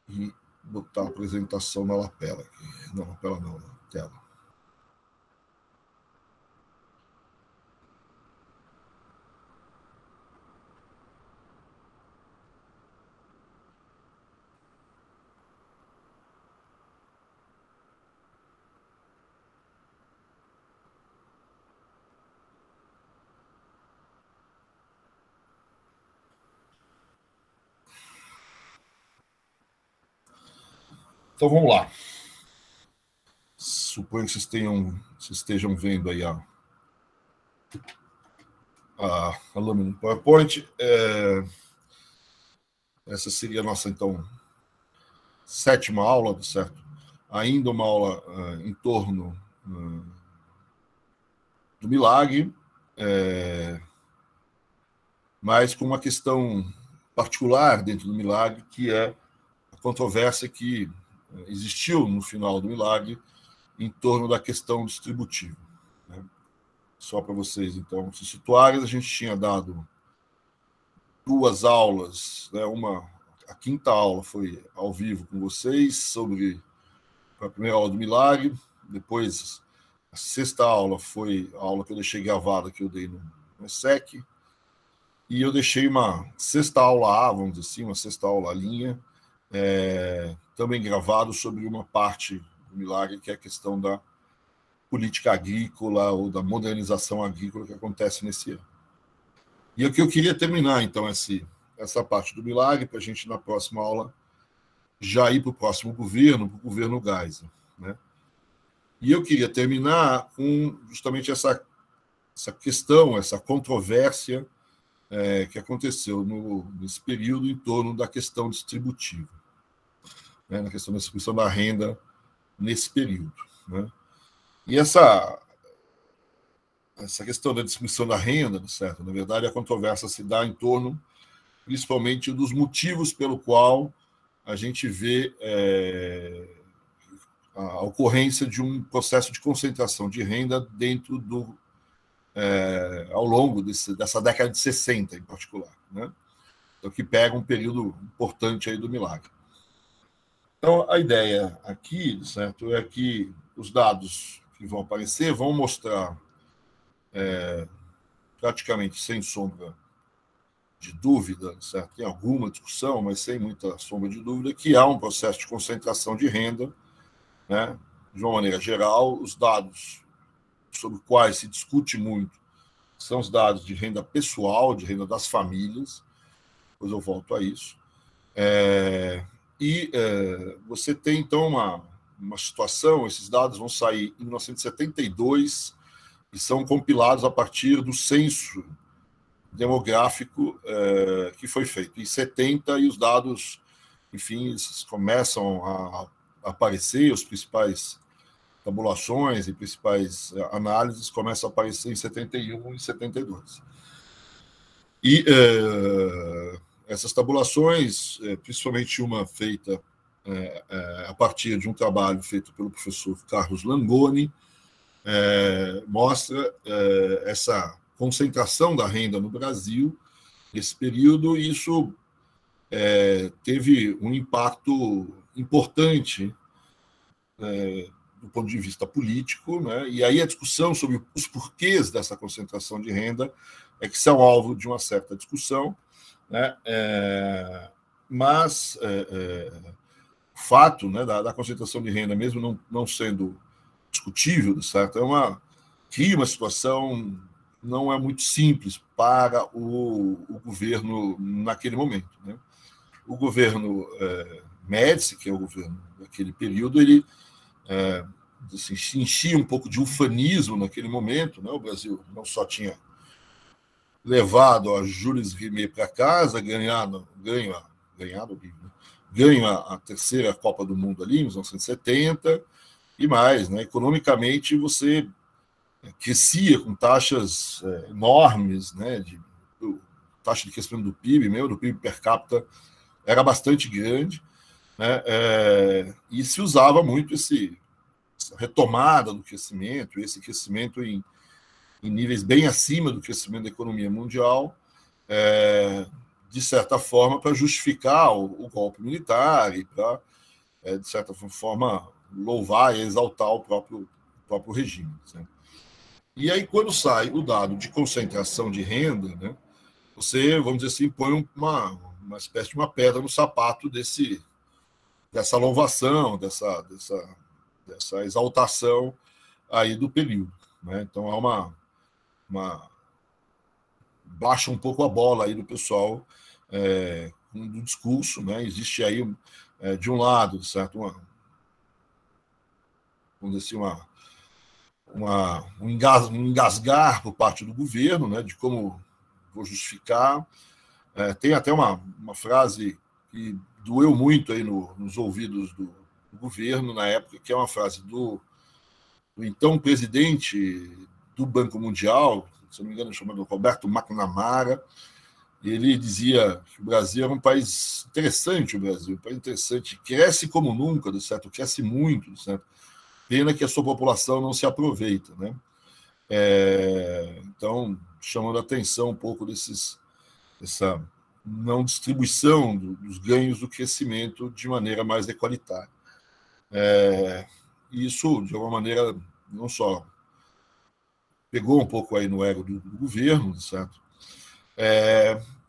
e botar a apresentação na lapela aqui. Não, lapela não, na tela. Então vamos lá. Suponho que vocês estejam vendo aí a lâmina do PowerPoint. Essa seria a nossa, então, 7ª aula, certo? Ainda uma aula em torno do milagre, mas com uma questão particular dentro do milagre, que é a controvérsia que existiu no final do milagre em torno da questão distributiva. Né? Só para vocês, então, se situarem, a gente tinha dado 2 aulas, né? A 5ª aula foi ao vivo com vocês, sobre a primeira aula do milagre, depois a 6ª aula foi a aula que eu deixei gravada, que eu dei no ESSEC, e eu deixei uma 6ª aula A, vamos dizer assim, uma 6ª aula linha, também gravado sobre uma parte do milagre, que é a questão da política agrícola ou da modernização agrícola que acontece nesse ano. E o que eu queria terminar, então, essa parte do milagre, para a gente, na próxima aula, já ir para o próximo governo, para o governo Geisel. Né? E eu queria terminar com justamente essa questão, essa controvérsia que aconteceu nesse período em torno da questão distributiva, né? Na questão da distribuição da renda nesse período. Né? E essa questão da distribuição da renda, certo? Na verdade, a controvérsia se dá em torno, principalmente, dos motivos pelo qual a gente vê a ocorrência de um processo de concentração de renda dentro ao longo dessa década de 60, em particular, né? Então, que pega um período importante aí do milagre. Então, a ideia aqui, certo, é que os dados que vão aparecer vão mostrar, praticamente sem sombra de dúvida, certo? Tem alguma discussão, mas sem muita sombra de dúvida, que há um processo de concentração de renda, né? De uma maneira geral. Os dados sobre os quais se discute muito são os dados de renda pessoal, de renda das famílias, depois eu volto a isso. Você tem, então, uma situação, esses dados vão sair em 1972 e são compilados a partir do censo demográfico que foi feito em 70, e os dados, enfim, eles começam a aparecer, os principais tabulações e principais análises começam a aparecer em 71 e 72. E essas tabulações, principalmente uma feita a partir de um trabalho feito pelo professor Carlos Langoni, mostra essa concentração da renda no Brasil nesse período, e isso teve um impacto importante do ponto de vista político, né? E aí a discussão sobre os porquês dessa concentração de renda é que são alvo de uma certa discussão, né? Mas o fato, né, da concentração de renda, mesmo não sendo discutível, certo? Cria uma situação não é muito simples para o governo naquele momento, né? O governo Médici, que é o governo daquele período, ele assim, se enchia um pouco de ufanismo naquele momento, né? O Brasil não só tinha levado a Jules Rimet para casa, ganho a 3ª Copa do Mundo ali, em 1970, e mais, né? Economicamente, você crescia com taxas enormes, né? Taxa de crescimento do PIB, mesmo do PIB per capita, era bastante grande, né? E se usava muito essa retomada do crescimento, esse crescimento em níveis bem acima do crescimento da economia mundial, de certa forma, para justificar o golpe militar e para, de certa forma, louvar e exaltar o próprio regime. Né? E aí, quando sai o dado de concentração de renda, né, você, vamos dizer assim, põe uma espécie de uma pedra no sapato dessa louvação, dessa exaltação aí do período. Né? Então, há baixa um pouco a bola aí do pessoal do discurso. Né? Existe aí, de um lado, certo? Vamos dizer assim, um engasgar por parte do governo, né, de como vou justificar. Tem até uma frase que doeu muito aí nos ouvidos do governo na época, que é uma frase do então presidente do Banco Mundial, se não me engano, chamado Roberto McNamara. Ele dizia que o Brasil era um país interessante, um país interessante, cresce como nunca, certo? Cresce muito, certo? Pena que a sua população não se aproveita, né? Então, chamando a atenção um pouco dessa não distribuição dos ganhos do crescimento de maneira mais equalitária. Isso, de alguma maneira, não só pegou um pouco aí no ego do governo, certo?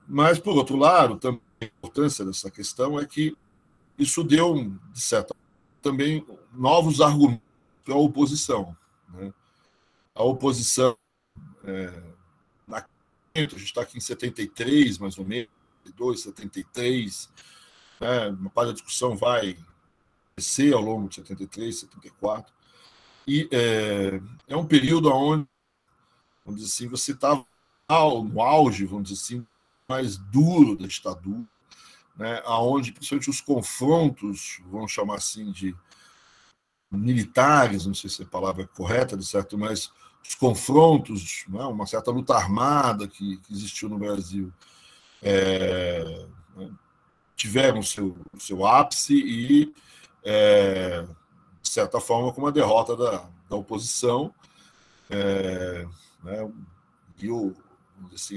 Mas, por outro lado, também a importância dessa questão é que isso deu, de certa forma, também novos argumentos para a oposição. Né? A oposição, a gente está aqui em 73, mais ou menos, 72, 73, né? Uma parte da discussão vai crescer ao longo de 73, 74, e é um período onde, vamos dizer assim, você está no auge, vamos dizer assim, mais duro da ditadura, né? Onde, principalmente, os confrontos, vamos chamar assim, de militares, não sei se é a palavra correta, de certo, mas os confrontos, né, uma certa luta armada que existiu no Brasil, tiveram o seu ápice e, de certa forma, com uma derrota da oposição, né, e assim,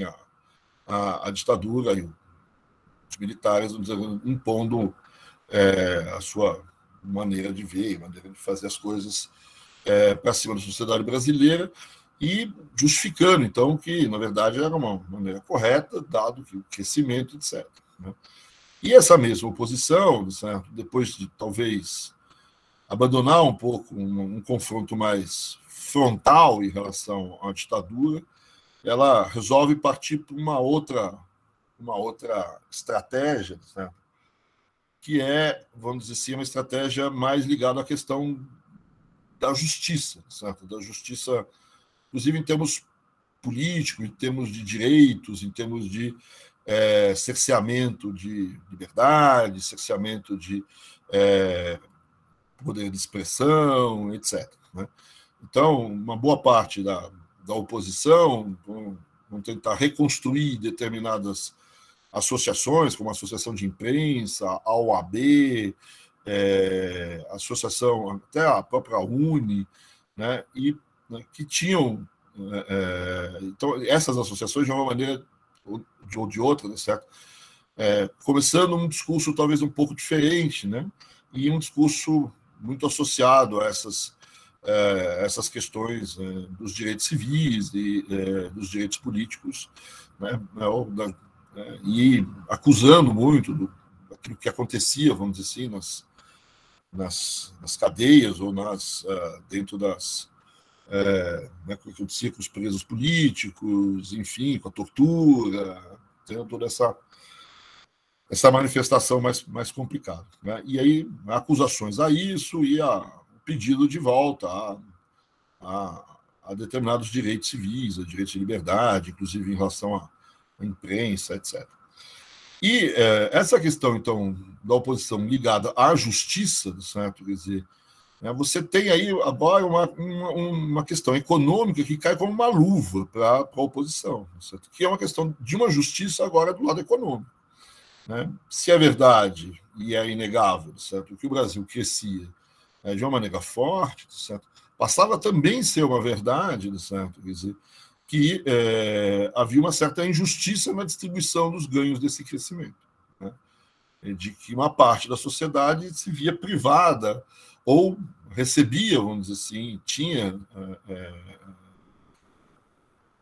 a ditadura e os militares, vamos dizer, impondo a sua maneira de ver, maneira de fazer as coisas para cima da sociedade brasileira, e justificando, então, que, na verdade, era uma maneira correta, dado que o crescimento, etc. Né? E essa mesma oposição, certo? Depois de, talvez, abandonar um pouco um confronto mais frontal em relação à ditadura, ela resolve partir para uma outra estratégia, certo? Que é, vamos dizer assim, uma estratégia mais ligada à questão da justiça, certo? Da justiça, inclusive em termos políticos, em termos de direitos, em termos de cerceamento de liberdade, cerceamento de poder de expressão, etc. Né? Então, uma boa parte da oposição vão tentar reconstruir determinadas associações, como a Associação de Imprensa, a OAB, a associação, até a própria UNE, né, e que tinham. Então, essas associações, de uma maneira ou de outra, né, certo? Começando um discurso talvez um pouco diferente, né, e um discurso muito associado a essas questões dos direitos civis e dos direitos políticos, né, e acusando muito daquilo que acontecia, vamos dizer assim, nas cadeias ou dentro das com os círculos presos políticos, enfim, com a tortura, tendo toda essa manifestação mais complicada. Né? E aí, acusações a isso e o pedido de volta a determinados direitos civis, a direitos de liberdade, inclusive em relação à imprensa, etc. E essa questão, então, da oposição ligada à justiça, certo? Quer dizer, você tem aí agora uma questão econômica que cai como uma luva para a oposição, certo? Que é uma questão de uma justiça agora do lado econômico. Né? Se é verdade, e é inegável, certo? Que o Brasil crescia de uma maneira forte, certo? Passava também a ser uma verdade, certo? Quer dizer, que havia uma certa injustiça na distribuição dos ganhos desse crescimento, né? De que uma parte da sociedade se via privada ou recebia, vamos dizer assim, tinha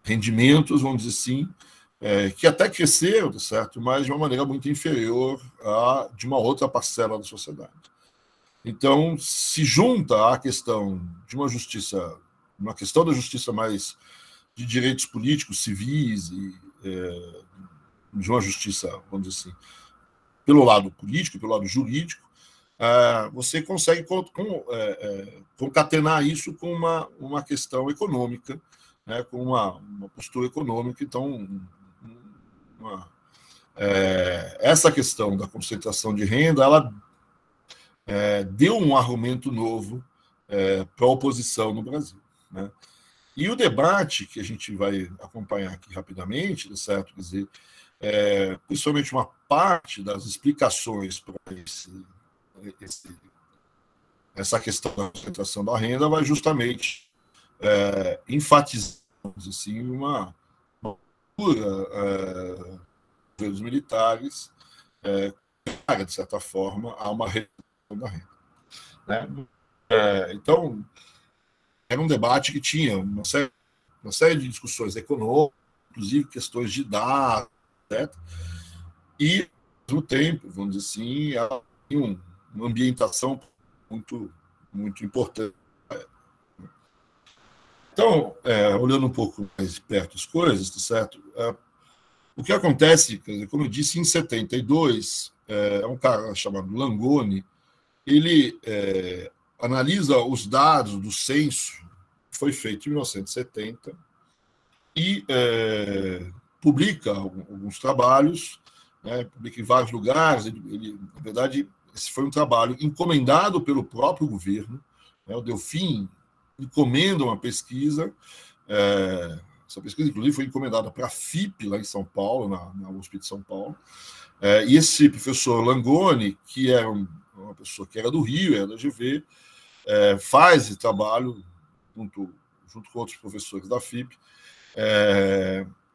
rendimentos, vamos dizer assim, que até cresceram, certo? Mas de uma maneira muito inferior à de uma outra parcela da sociedade. Então, se junta à questão de uma justiça, uma questão da justiça mais de direitos políticos, civis, e de uma justiça, vamos dizer assim, pelo lado político, pelo lado jurídico, você consegue concatenar isso com uma questão econômica, né, com uma postura econômica. Então, essa questão da concentração de renda, ela deu um argumento novo para a oposição no Brasil, né? E o debate que a gente vai acompanhar aqui rapidamente, certo? Quer dizer, principalmente uma parte das explicações para essa questão da concentração da renda vai justamente enfatizar, assim, uma cultura dos militares, de certa forma, a uma redução da renda, né? Então, era um debate que tinha uma série de discussões econômicas, inclusive questões de dados, etc. E, ao mesmo tempo, vamos dizer assim, ela tinha uma ambientação muito, muito importante. Então, olhando um pouco mais perto as coisas, certo? O que acontece, como eu disse, em 72, um cara chamado Langoni, ele analisa os dados do censo que foi feito em 1970 e publica alguns trabalhos, né, publica em vários lugares. Na verdade, esse foi um trabalho encomendado pelo próprio governo, né? O Delfim encomenda uma pesquisa. Essa pesquisa, inclusive, foi encomendada para a FIP, lá em São Paulo, na USP de São Paulo. E esse professor Langoni, que era uma pessoa que era do Rio, era da GV, faz esse trabalho junto com outros professores da FIP,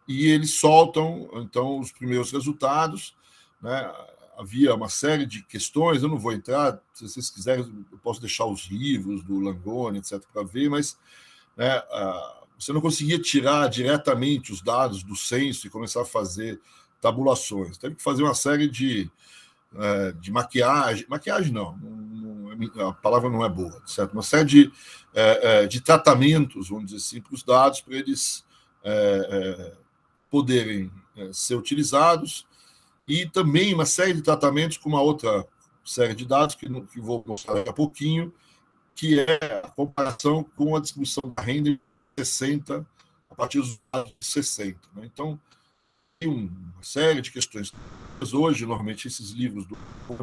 e eles soltam, então, os primeiros resultados, né? Havia uma série de questões, eu não vou entrar, se vocês quiserem, eu posso deixar os livros do Langoni, etc., para ver, mas, né, você não conseguia tirar diretamente os dados do censo e começar a fazer tabulações. Teve que fazer uma série de maquiagem não, a palavra não é boa, certo? Uma série de tratamentos, vamos dizer assim, para os dados, para eles poderem ser utilizados, e também uma série de tratamentos com uma outra série de dados que vou mostrar daqui a pouquinho, que é a comparação com a distribuição da renda em 60, a partir dos dados de 60. Né? Então, tem uma série de questões. Hoje, normalmente, esses livros do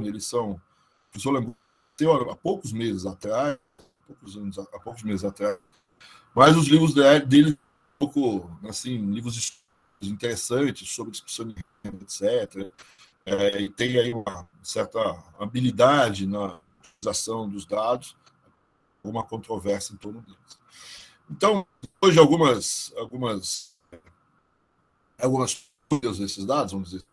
eles são... O professor Langoni, há poucos meses atrás, mas os livros dele um pouco, assim, livros interessantes sobre discussão de renda, etc. E tem aí uma certa habilidade na utilização dos dados, uma controvérsia em torno deles. Então, hoje, algumas desses dados, vamos dizer,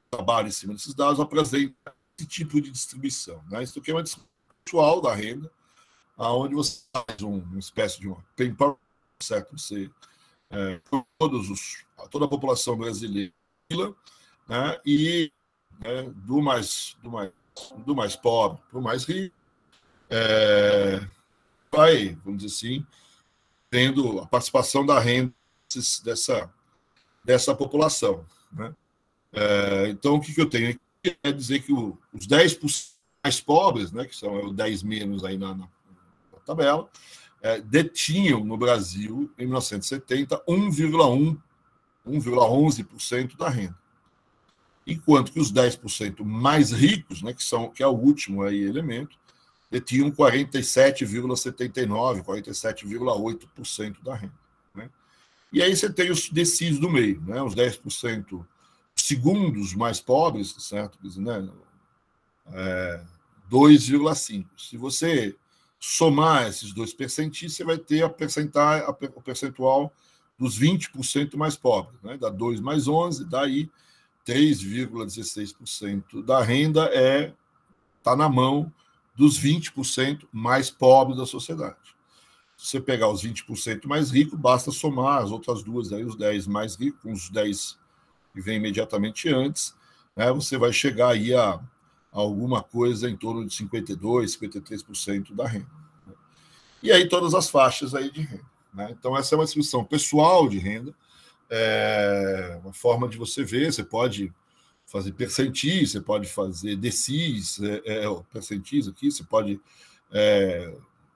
trabalho em cima desses dados, apresenta esse tipo de distribuição, né? Isso aqui é uma distribuição atual da renda, onde você faz uma espécie de uma paper, certo? Você toda a população brasileira, né? E do mais pobre para o mais rico, vai, vamos dizer assim, tendo a participação da renda dessa população, né? Então, o que eu tenho aqui é dizer que os 10% mais pobres, né, que são os 10 menos aí na tabela, detinham no Brasil, em 1970, 1,11% da renda. Enquanto que os 10% mais ricos, né, que é o último aí elemento, detinham 47,79%, 47,8% da renda. Né? E aí você tem os decídios do meio, né, os 10% segundos mais pobres, certo? Né, 2,5%. Se você somar esses dois percentis, você vai ter o percentual dos 20% mais pobres, né? Dá 2 mais 11, daí 3,16% da renda está na mão dos 20% mais pobres da sociedade. Se você pegar os 20% mais ricos, basta somar as outras duas, aí os 10 mais ricos, com os 10 que vem imediatamente antes, né? Você vai chegar aí a alguma coisa em torno de 52%, 53% da renda. E aí todas as faixas aí de renda, né? Então essa é uma distribuição pessoal de renda, uma forma de você ver, você pode fazer percentis, você pode fazer decis, percentis aqui, você pode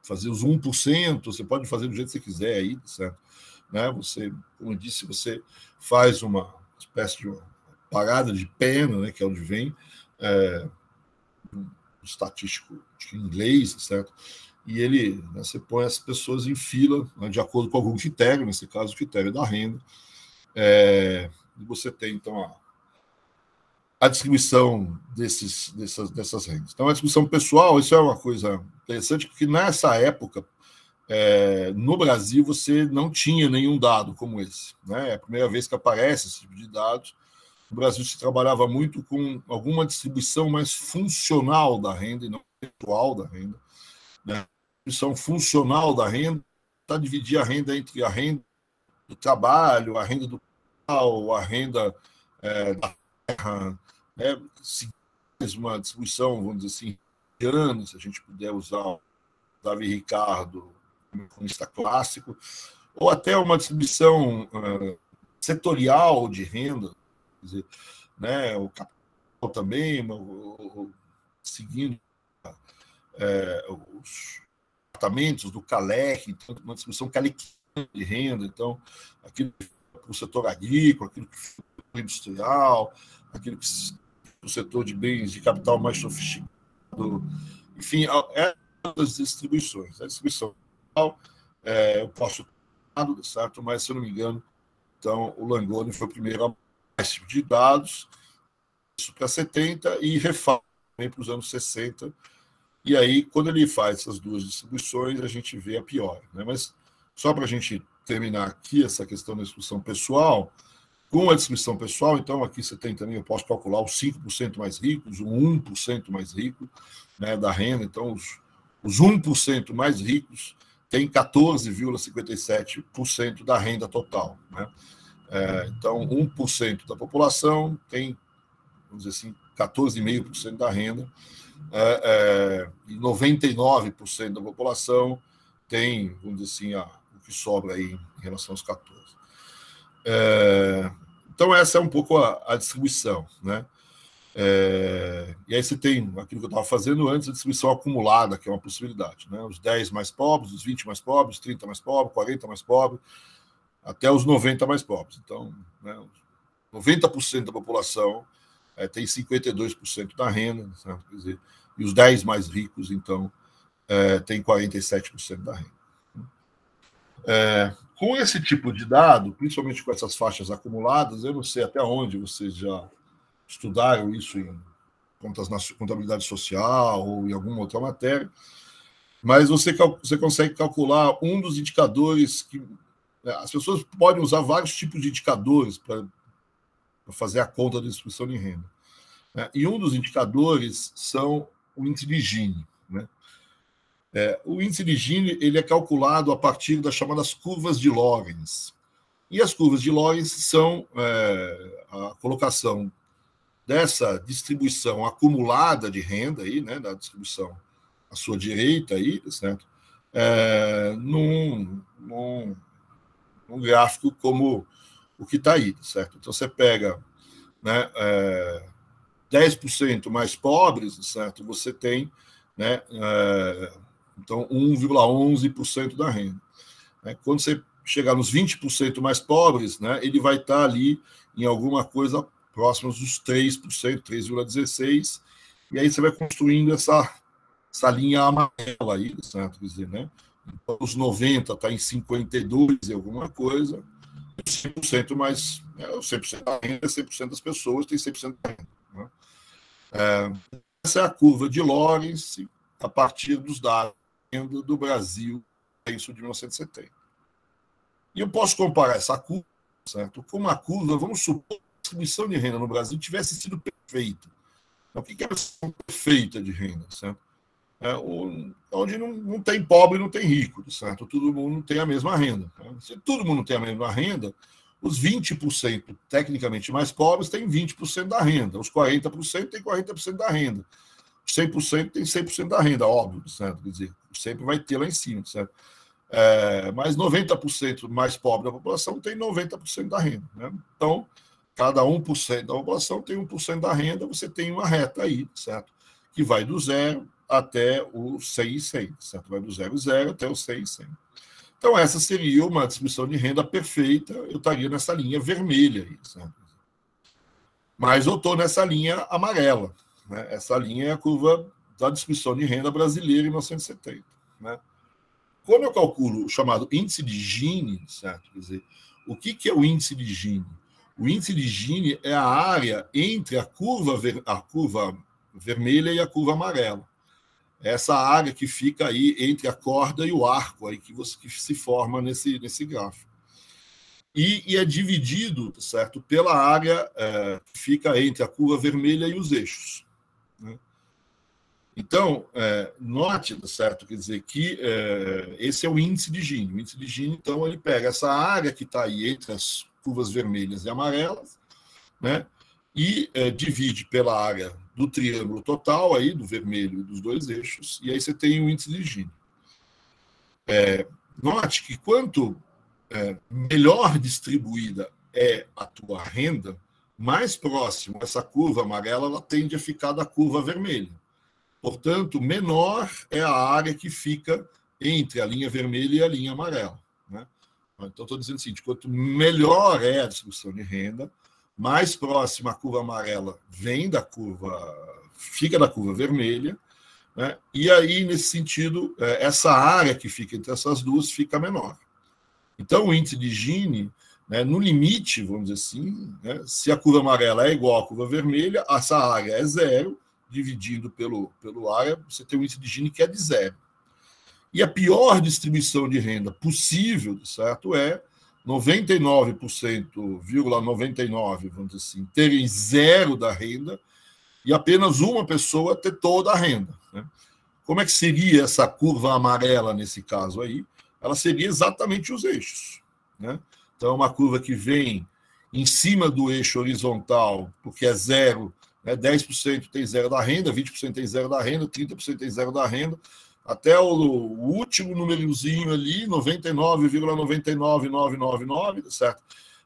fazer os 1%, você pode fazer do jeito que você quiser aí, certo? Né? Você, como eu disse, você faz uma espécie de uma parada de pena, né, que é onde vem um estatístico de inglês, certo? E ele, né, você põe as pessoas em fila, né, de acordo com algum critério, nesse caso o critério da renda, e você tem então a distribuição dessas rendas. Então, a distribuição pessoal, isso é uma coisa interessante, porque nessa época, no Brasil, você não tinha nenhum dado como esse, né? É a primeira vez que aparece esse tipo de dados. No Brasil, se trabalhava muito com alguma distribuição mais funcional da renda e não pessoal da renda, né? A distribuição funcional da renda está dividir a renda entre a renda do trabalho, a renda do capital, a renda da terra, né? Uma distribuição, vamos dizer assim, se a gente puder usar o Davi Ricardo como economista clássico, ou até uma distribuição setorial de renda, quer dizer, né, o capital também, seguindo os tratamentos do CALEC, então, uma distribuição calequiana de renda, então, aquilo para o setor agrícola, aquilo que foi para o industrial, aquilo que o setor de bens de capital mais sofisticado, enfim, as distribuições. A distribuição eu posso certo, mas se eu não me engano, então o Langoni foi o primeiro a esse tipo de dados, isso para 70 e refaz também para os anos 60. E aí, quando ele faz essas duas distribuições, a gente vê a pior, né? Mas só para a gente terminar aqui essa questão da distribuição pessoal, com a distribuição pessoal, então aqui você tem também, eu posso calcular os 5% mais ricos, o 1% mais rico, né, da renda. Então, os 1% mais ricos têm 14,57% da renda total, né? Então, 1% da população tem, vamos dizer assim, 14,5% da renda, e 99% da população tem, vamos dizer assim, o que sobra aí em relação aos 14%. Então, essa é um pouco a distribuição, né? E aí você tem aquilo que eu estava fazendo antes, a distribuição acumulada, que é uma possibilidade, né? Os 10 mais pobres, os 20 mais pobres, os 30 mais pobres, 40 mais pobres, até os 90 mais pobres. Então, né, 90% da população tem 52% da renda, né? Quer dizer, e os 10 mais ricos, então, tem 47% da renda. Com esse tipo de dado, principalmente com essas faixas acumuladas, eu não sei até onde vocês já estudaram isso em contabilidade social ou em alguma outra matéria, mas você consegue calcular um dos indicadores que as pessoas podem usar vários tipos de indicadores para fazer a conta da distribuição de renda, né? E um dos indicadores são o índice de Gini, né? O índice de Gini ele é calculado a partir das chamadas curvas de Lorenz. E as curvas de Lorenz são a colocação dessa distribuição acumulada de renda, aí, né, da distribuição à sua direita, aí, certo? Num gráfico como o que está aí, certo? Então, você pega, né, 10% mais pobres, certo? Você tem, né, então 1,11% da renda. Quando você chegar nos 20% mais pobres, né, ele vai estar ali em alguma coisa próximos dos 3%, 3,16%, e aí você vai construindo essa linha amarela aí, certo? Quer dizer, né? Então, os 90 está em 52 e alguma coisa, 100% mais, 100% da renda, 100% das pessoas tem 100% da renda, né? Essa é a curva de Lorenz a partir dos dados renda do Brasil, isso de 1970. E eu posso comparar essa curva, certo, com uma curva, vamos supor, que a distribuição de renda no Brasil tivesse sido perfeita. Então, o que é a distribuição perfeita de renda, certo? Onde não tem pobre, não tem rico, certo? Todo mundo tem a mesma renda. Se todo mundo tem a mesma renda, os 20% tecnicamente mais pobres têm 20% da renda, os 40% têm 40% da renda, os 100% têm 100% da renda, óbvio, certo? Quer dizer, sempre vai ter lá em cima, certo? Mas 90% mais pobre da população tem 90% da renda, né? Então, cada 1% da população tem 1% da renda, você tem uma reta aí, certo? Que vai do zero até o 100 e 100, certo? Vai do 0,0 até o 100 e 100. Então, essa seria uma distribuição de renda perfeita, eu estaria nessa linha vermelha aí, certo? Mas eu estou nessa linha amarela, né? Essa linha é a curva da distribuição de renda brasileira em 1970, né? Quando eu calculo o chamado índice de Gini, certo? Quer dizer, o que é o índice de Gini? O índice de Gini é a área entre a curva vermelha e a curva amarela. Essa área que fica aí entre a corda e o arco aí que se forma nesse gráfico. E é dividido, certo, pela área que fica entre a curva vermelha e os eixos, né? Então, note, certo, quer dizer que esse é o índice de Gini. O índice de Gini, então, ele pega essa área que está aí entre as curvas vermelhas e amarelas, né, e divide pela área do triângulo total, aí, do vermelho e dos dois eixos, e aí você tem o índice de Gini. Note que quanto melhor distribuída é a tua renda, mais próximo essa curva amarela ela tende a ficar da curva vermelha. Portanto, menor é a área que fica entre a linha vermelha e a linha amarela, né? Então, estou dizendo o seguinte, quanto melhor é a distribuição de renda, mais próxima a curva amarela fica da curva vermelha, né? E aí, nesse sentido, essa área que fica entre essas duas fica menor. Então, o índice de Gini, né, no limite, vamos dizer assim, né, se a curva amarela é igual à curva vermelha, essa área é zero, dividido pelo área, você tem um índice de Gini que é de zero. E a pior distribuição de renda possível, certo, é 99,99%, vamos dizer assim, terem zero da renda e apenas uma pessoa ter toda a renda, né? Como é que seria essa curva amarela nesse caso aí? Ela seria exatamente os eixos, né? Então, é uma curva que vem em cima do eixo horizontal, porque é zero, né? 10% tem zero da renda, 20% tem zero da renda, 30% tem zero da renda, até o último númerozinho ali, 99,99999, certo?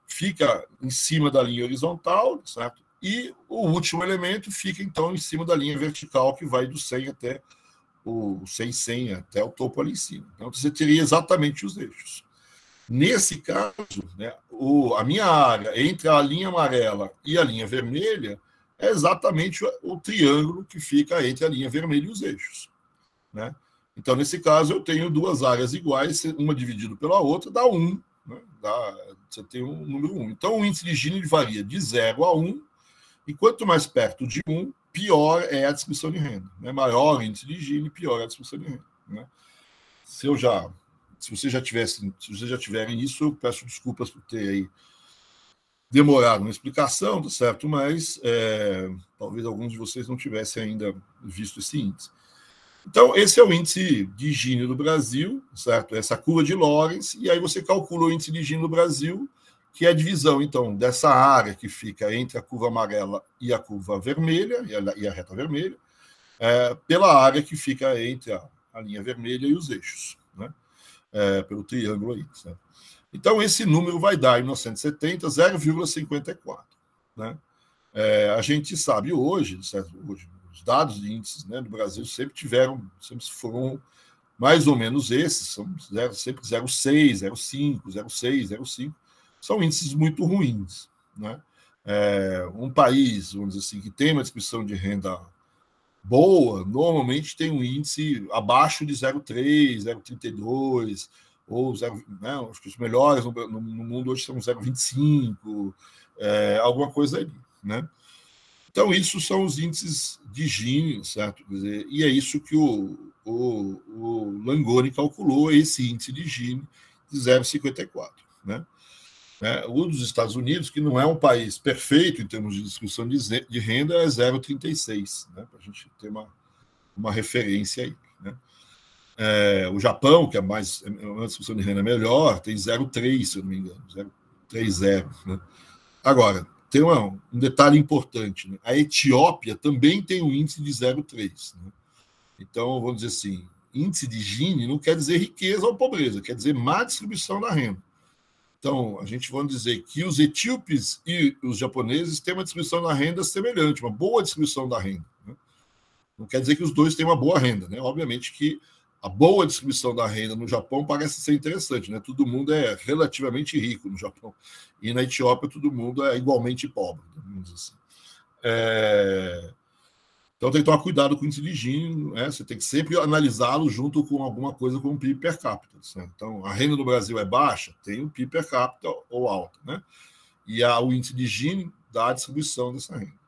Fica em cima da linha horizontal, certo? E o último elemento fica, então, em cima da linha vertical, que vai do 100 até o 100, até o topo ali em cima. Então, você teria exatamente os eixos. Nesse caso, né, a minha área entre a linha amarela e a linha vermelha é exatamente o triângulo que fica entre a linha vermelha e os eixos, né? Então, nesse caso, eu tenho duas áreas iguais, uma dividida pela outra, dá 1. Né? Você tem um número 1. Então, o índice de Gini varia de 0 a 1, e quanto mais perto de 1, pior é a distribuição de renda, né? Maior o índice de Gini, pior é a distribuição de renda, né? Se vocês já tiverem isso, eu peço desculpas por ter aí demorado uma explicação, certo? Mas talvez alguns de vocês não tivessem ainda visto esse índice. Então, esse é o índice de Gini do Brasil, certo? Essa curva de Lorenz, e aí você calcula o índice de Gini do Brasil, que é a divisão, então, dessa área que fica entre a curva amarela e a curva vermelha, e a reta vermelha, pela área que fica entre a linha vermelha e os eixos, né? Pelo triângulo aí, certo? Então, esse número vai dar, em 1970, 0,54, né? A gente sabe hoje, certo? Hoje, os dados de índices, né, do Brasil sempre foram mais ou menos esses, são sempre 0,6, 0,5, 0,6, 0,5, são índices muito ruins, né? Um país, vamos dizer assim, que tem uma distribuição de renda boa, normalmente tem um índice abaixo de 0,3, 0,32, ou 0, né, acho que os melhores no mundo hoje são 0,25, alguma coisa ali, né? Então, isso são os índices de Gini, certo? Quer dizer, e é isso que o o Langoni calculou esse índice de Gini de 0,54. Né? O dos Estados Unidos, que não é um país perfeito em termos de distribuição de renda, é 0,36, né? Para a gente ter uma referência aí. Né? O Japão, que é uma distribuição de renda melhor, tem 0,3, se eu não me engano, 0,30. Né? Agora, tem um detalhe importante. Né? A Etiópia também tem um índice de 0,3. Né? Então, vamos dizer assim, índice de Gini não quer dizer riqueza ou pobreza, quer dizer má distribuição da renda. Então, a gente vai dizer que os etíopes e os japoneses têm uma distribuição da renda semelhante, uma boa distribuição da renda. Né? Não quer dizer que os dois têm uma boa renda. Né? Obviamente que a boa distribuição da renda no Japão parece ser interessante. Né? Todo mundo é relativamente rico no Japão. E na Etiópia, todo mundo é igualmente pobre. Vamos dizer assim. Então, tem que tomar cuidado com o índice de Gini. Né? Você tem que sempre analisá-lo junto com alguma coisa como o PIB per capita. Né? Então, a renda no Brasil é baixa, tem o PIB per capita ou alta. Né? E o índice de Gini dá a distribuição dessa renda.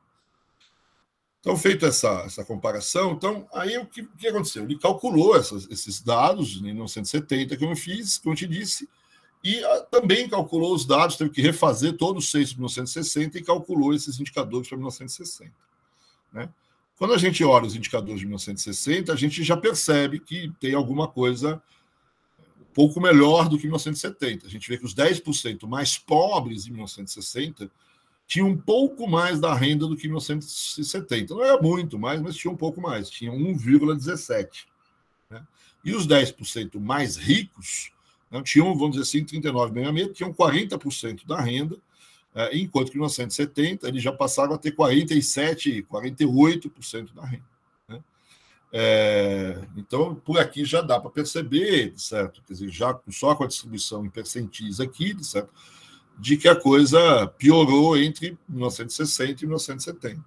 Então, feita essa comparação, então, aí o que aconteceu? Ele calculou esses dados em 1970 que eu fiz, como eu te disse, e também calculou os dados, teve que refazer todos os 6 de 1960 e calculou esses indicadores para 1960. Né? Quando a gente olha os indicadores de 1960, a gente já percebe que tem alguma coisa um pouco melhor do que 1970. A gente vê que os 10% mais pobres em 1960 tinham um pouco mais da renda do que em 1970. Não era muito mais, mas tinha um pouco mais, tinha 1,17. Né? E os 10% mais ricos, né, tinham, vamos dizer assim, 39,66, tinham 40% da renda, enquanto que em 1970 eles já passaram a ter 47%, 48% da renda. Né? Então, por aqui já dá para perceber, certo? Quer dizer, já só com a distribuição em percentis aqui, certo? De que a coisa piorou entre 1960 e 1970.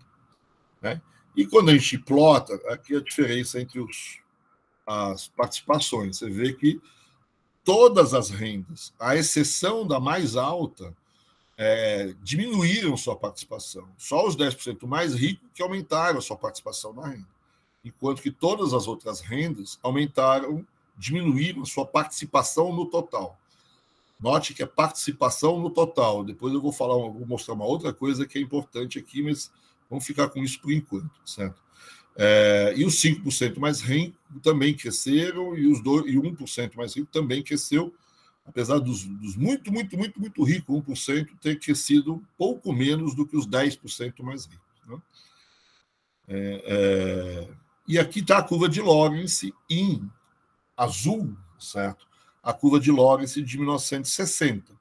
Né? E quando a gente plota, aqui a diferença entre as participações, você vê que todas as rendas, à exceção da mais alta, diminuíram sua participação. Só os 10% mais ricos que aumentaram a sua participação na renda. Enquanto que todas as outras rendas diminuíram a sua participação no total. Note que é participação no total. Depois eu vou mostrar uma outra coisa que é importante aqui, mas vamos ficar com isso por enquanto, certo? E os 5% mais ricos também cresceram, e os 1% mais rico também cresceu, apesar dos muito, muito, muito, muito ricos, 1%, ter crescido um pouco menos do que os 10% mais ricos. Né? E aqui está a curva de Lorentz em azul, certo? A curva de Lorentz de 1960.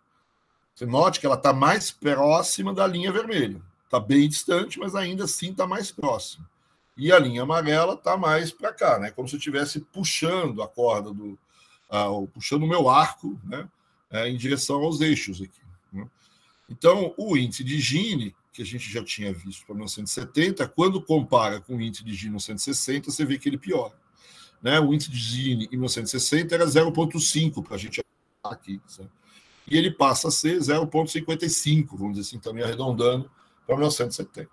Você note que ela está mais próxima da linha vermelha. Está bem distante, mas ainda assim está mais próxima. E a linha amarela está mais para cá, né? Como se eu estivesse puxando a corda puxando o meu arco, né? Em direção aos eixos aqui. Né? Então, o índice de Gini, que a gente já tinha visto para 1970, quando compara com o índice de Gini 1960, você vê que ele piora. Né? O índice de Gini em 1960 era 0,5 para a gente aqui. Certo? E ele passa a ser 0,55, vamos dizer assim, também arredondando para 1970.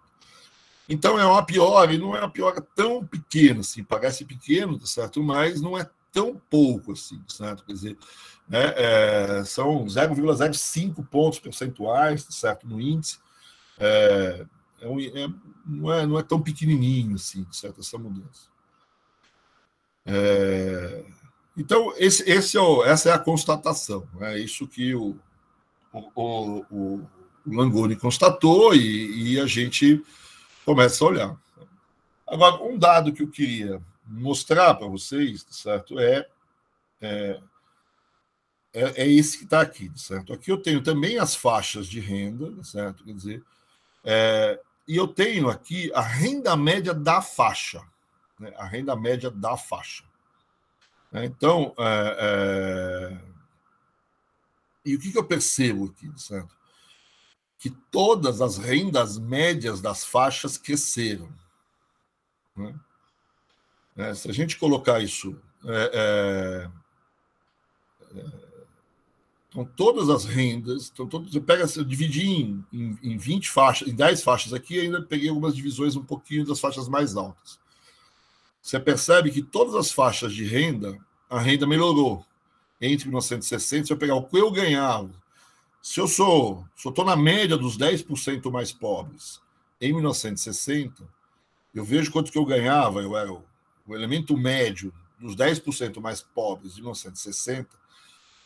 Então é uma piora, e não é uma piora tão pequena, assim, parece pequeno, certo? Mas não é tão pouco assim, certo? Quer dizer, são 0,05 pontos percentuais, certo? No índice. Não é tão pequenininho assim, certo? Essa mudança. Então, essa é a constatação. É isso que o Langoni constatou e a gente começa a olhar. Agora, um dado que eu queria mostrar para vocês, certo? É esse que está aqui, certo? Aqui eu tenho também as faixas de renda, certo? Quer dizer, e eu tenho aqui a renda média da faixa, né? A renda média da faixa. Então, e o que eu percebo aqui, certo? Que todas as rendas médias das faixas cresceram. Né? Se a gente colocar isso... Então, todas as rendas... Então, você pega, você dividir em 20 faixas, em 10 faixas aqui, ainda peguei algumas divisões um pouquinho das faixas mais altas. você percebe que todas as faixas de renda, a renda melhorou. Entre 1960, se eu pegar o que eu ganhava, se eu estou na média dos 10% mais pobres em 1960, eu vejo quanto que eu ganhava, eu era o elemento médio dos 10% mais pobres de 1960,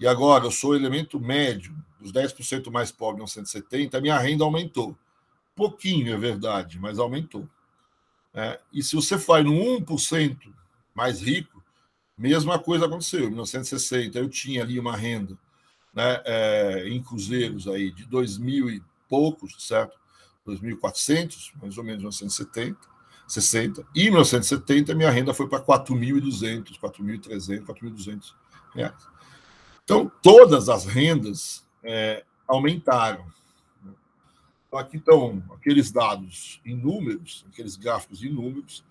e agora eu sou o elemento médio dos 10% mais pobres de 1970, a minha renda aumentou. Pouquinho, é verdade, mas aumentou. E se você faz no 1% mais rico, mesma coisa aconteceu. Em 1960, eu tinha ali uma renda, né, em cruzeiros aí de 2.000 e poucos, certo? 2.400, mais ou menos, em 1960. E em 1970, minha renda foi para 4.200, 4.300, 4.200 reais. Então, todas as rendas aumentaram. Então, aqui estão aqueles dados em números, aqueles gráficos em números.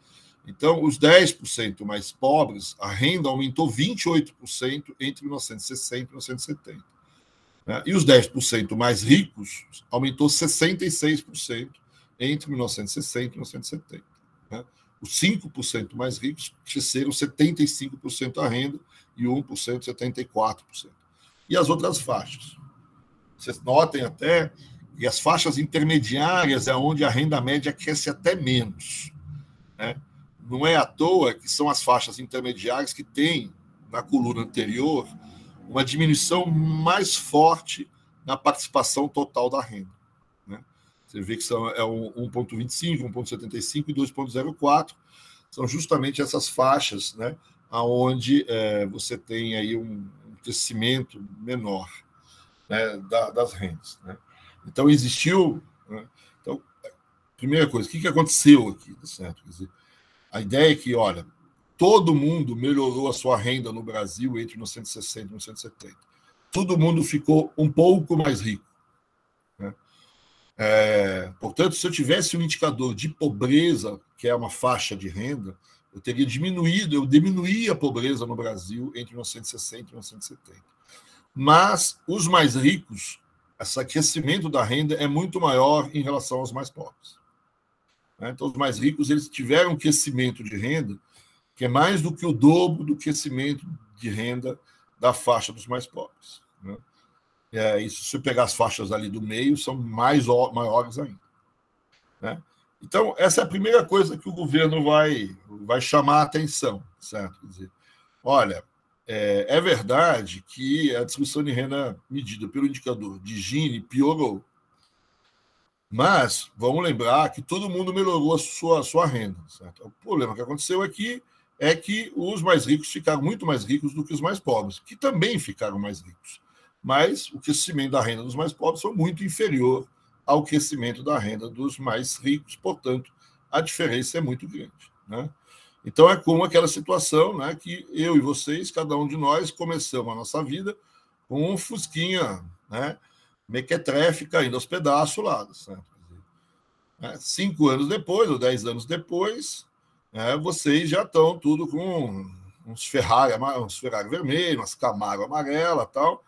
Então, os 10% mais pobres, a renda aumentou 28% entre 1960 e 1970. E os 10% mais ricos aumentou 66% entre 1960 e 1970. Os 5% mais ricos cresceram 75% a renda e 1% 74%. E as outras faixas? Vocês notem até que as faixas intermediárias é onde a renda média cresce até menos. Não é à toa que são as faixas intermediárias que têm, na coluna anterior, uma diminuição mais forte na participação total da renda. Você vê que são 1,25, 1,75 e 2,04. São justamente essas faixas, né, onde você tem aí um crescimento menor, né, das rendas. Né? Então, existiu... Né? Então, primeira coisa, o que aconteceu aqui? Certo? Quer dizer, a ideia é que, olha, todo mundo melhorou a sua renda no Brasil entre 1960 e 1970. Todo mundo ficou um pouco mais rico. Né? Portanto, se eu tivesse um indicador de pobreza, que é uma faixa de renda, eu diminuía a pobreza no Brasil entre 1960 e 1970. Mas os mais ricos, esse crescimento da renda é muito maior em relação aos mais pobres. Então, os mais ricos eles tiveram um crescimento de renda que é mais do que o dobro do crescimento de renda da faixa dos mais pobres. E se você pegar as faixas ali do meio, são maiores ainda. Então, essa é a primeira coisa que o governo vai chamar a atenção, certo? Quer dizer, olha, é verdade que a distribuição de renda medida pelo indicador de Gini piorou, mas vamos lembrar que todo mundo melhorou a sua renda. Certo? O problema que aconteceu aqui é que os mais ricos ficaram muito mais ricos do que os mais pobres, que também ficaram mais ricos. Mas o crescimento da renda dos mais pobres foi muito inferior ao crescimento da renda dos mais ricos, portanto, a diferença é muito grande. Né? Então, é como aquela situação, né, que eu e vocês, cada um de nós, começamos a nossa vida com um fusquinha, né, mequetrefe caindo aos pedaços lá. Certo? 5 anos depois, ou 10 anos depois, vocês já estão tudo com uns Ferrari vermelhos, umas Camaro amarela e tal,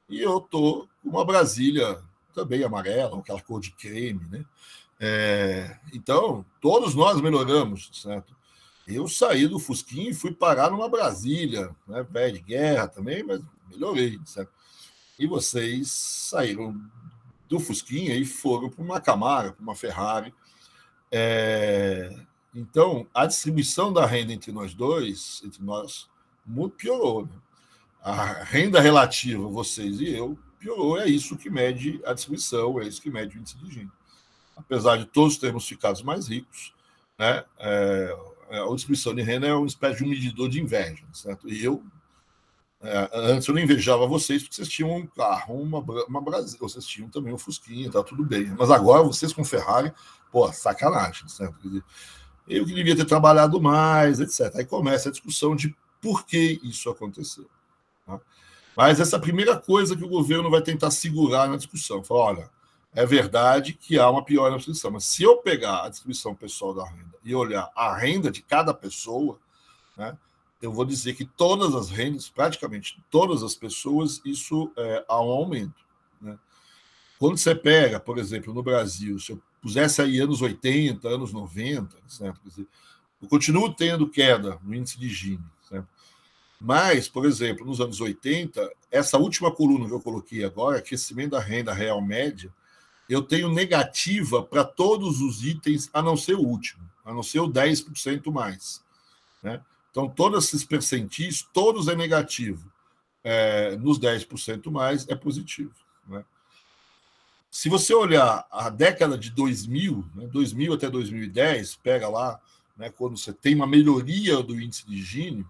e eu estou com uma Brasília também amarela, aquela cor de creme. Né? Então, todos nós melhoramos, certo? Eu saí do Fusquinha e fui parar numa Brasília, né, pé de guerra também, mas melhorei, certo? E vocês saíram do Fusquinha e foram para uma Camaro, para uma Ferrari. Então, a distribuição da renda entre nós dois, muito piorou. Né? A renda relativa, vocês e eu, piorou. É isso que mede a distribuição, é isso que mede o índice de Gini. Apesar de todos termos ficado mais ricos, né, a distribuição de renda é uma espécie de um medidor de inveja. Certo? E eu, antes eu não invejava vocês porque vocês tinham um carro, uma Brasília, vocês tinham também um Fusquinha, tá tudo bem. Mas agora vocês com Ferrari, pô, sacanagem. Certo? Quer dizer, eu que devia ter trabalhado mais, etc. Aí começa a discussão de por que isso aconteceu. Tá? Mas essa é a primeira coisa que o governo vai tentar segurar na discussão. Falar, olha, é verdade que há uma piora na distribuição, mas se eu pegar a distribuição pessoal da renda e olhar a renda de cada pessoa, né, eu vou dizer que todas as rendas, praticamente todas as pessoas, isso há um aumento. Né? Quando você pega, por exemplo, no Brasil, se eu pusesse aí anos 80, anos 90, certo? Quer dizer, Eu continuo tendo queda no índice de Gini, certo? Mas, por exemplo, nos anos 80, essa última coluna que eu coloquei agora, crescimento da renda real média, eu tenho negativa para todos os itens, a não ser o último, a não ser o 10% mais. Né? Então, todos esses percentis, todos é negativo. Nos 10% mais, é positivo. Né? Se você olhar a década de 2000, né, 2000 até 2010, pega lá, né, quando você tem uma melhoria do índice de Gini,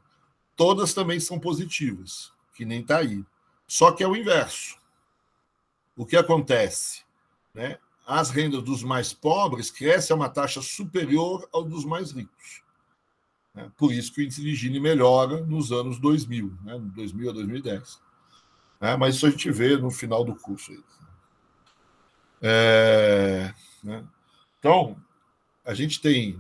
todas também são positivas, que nem está aí. Só que é o inverso. O que acontece? Né? As rendas dos mais pobres crescem a uma taxa superior ao dos mais ricos. Né? Por isso que o índice de Gini melhora nos anos 2000, né? 2000 a 2010. Mas isso a gente vê no final do curso. Aí. Né? Então, a gente tem,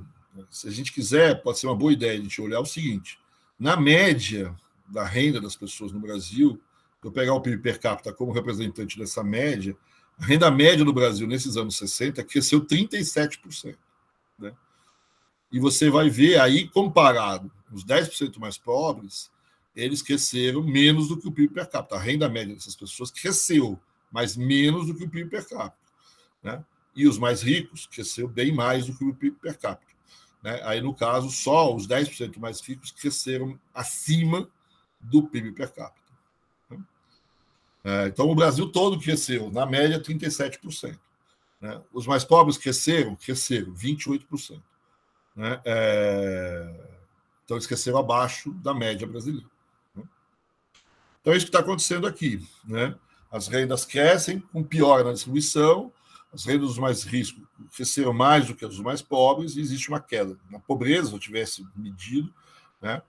se a gente quiser, pode ser uma boa ideia a gente olhar o seguinte: na média da renda das pessoas no Brasil, eu pegar o PIB per capita como representante dessa média, a renda média no Brasil nesses anos 60 cresceu 37%. Né? E você vai ver aí, comparado, os 10% mais pobres, eles cresceram menos do que o PIB per capita. A renda média dessas pessoas cresceu, mas menos do que o PIB per capita. Né? E os mais ricos cresceu bem mais do que o PIB per capita. Né? Aí, no caso, só os 10% mais ricos cresceram acima do PIB per capita. Então, o Brasil todo cresceu, na média, 37%. Né? Os mais pobres cresceram 28%. Né? Então, eles cresceram abaixo da média brasileira. Né? Então, é isso que está acontecendo aqui. Né? As rendas crescem, com piora na distribuição, as rendas dos mais ricos cresceram mais do que as dos mais pobres, e existe uma queda. Na pobreza, se eu tivesse medido, né?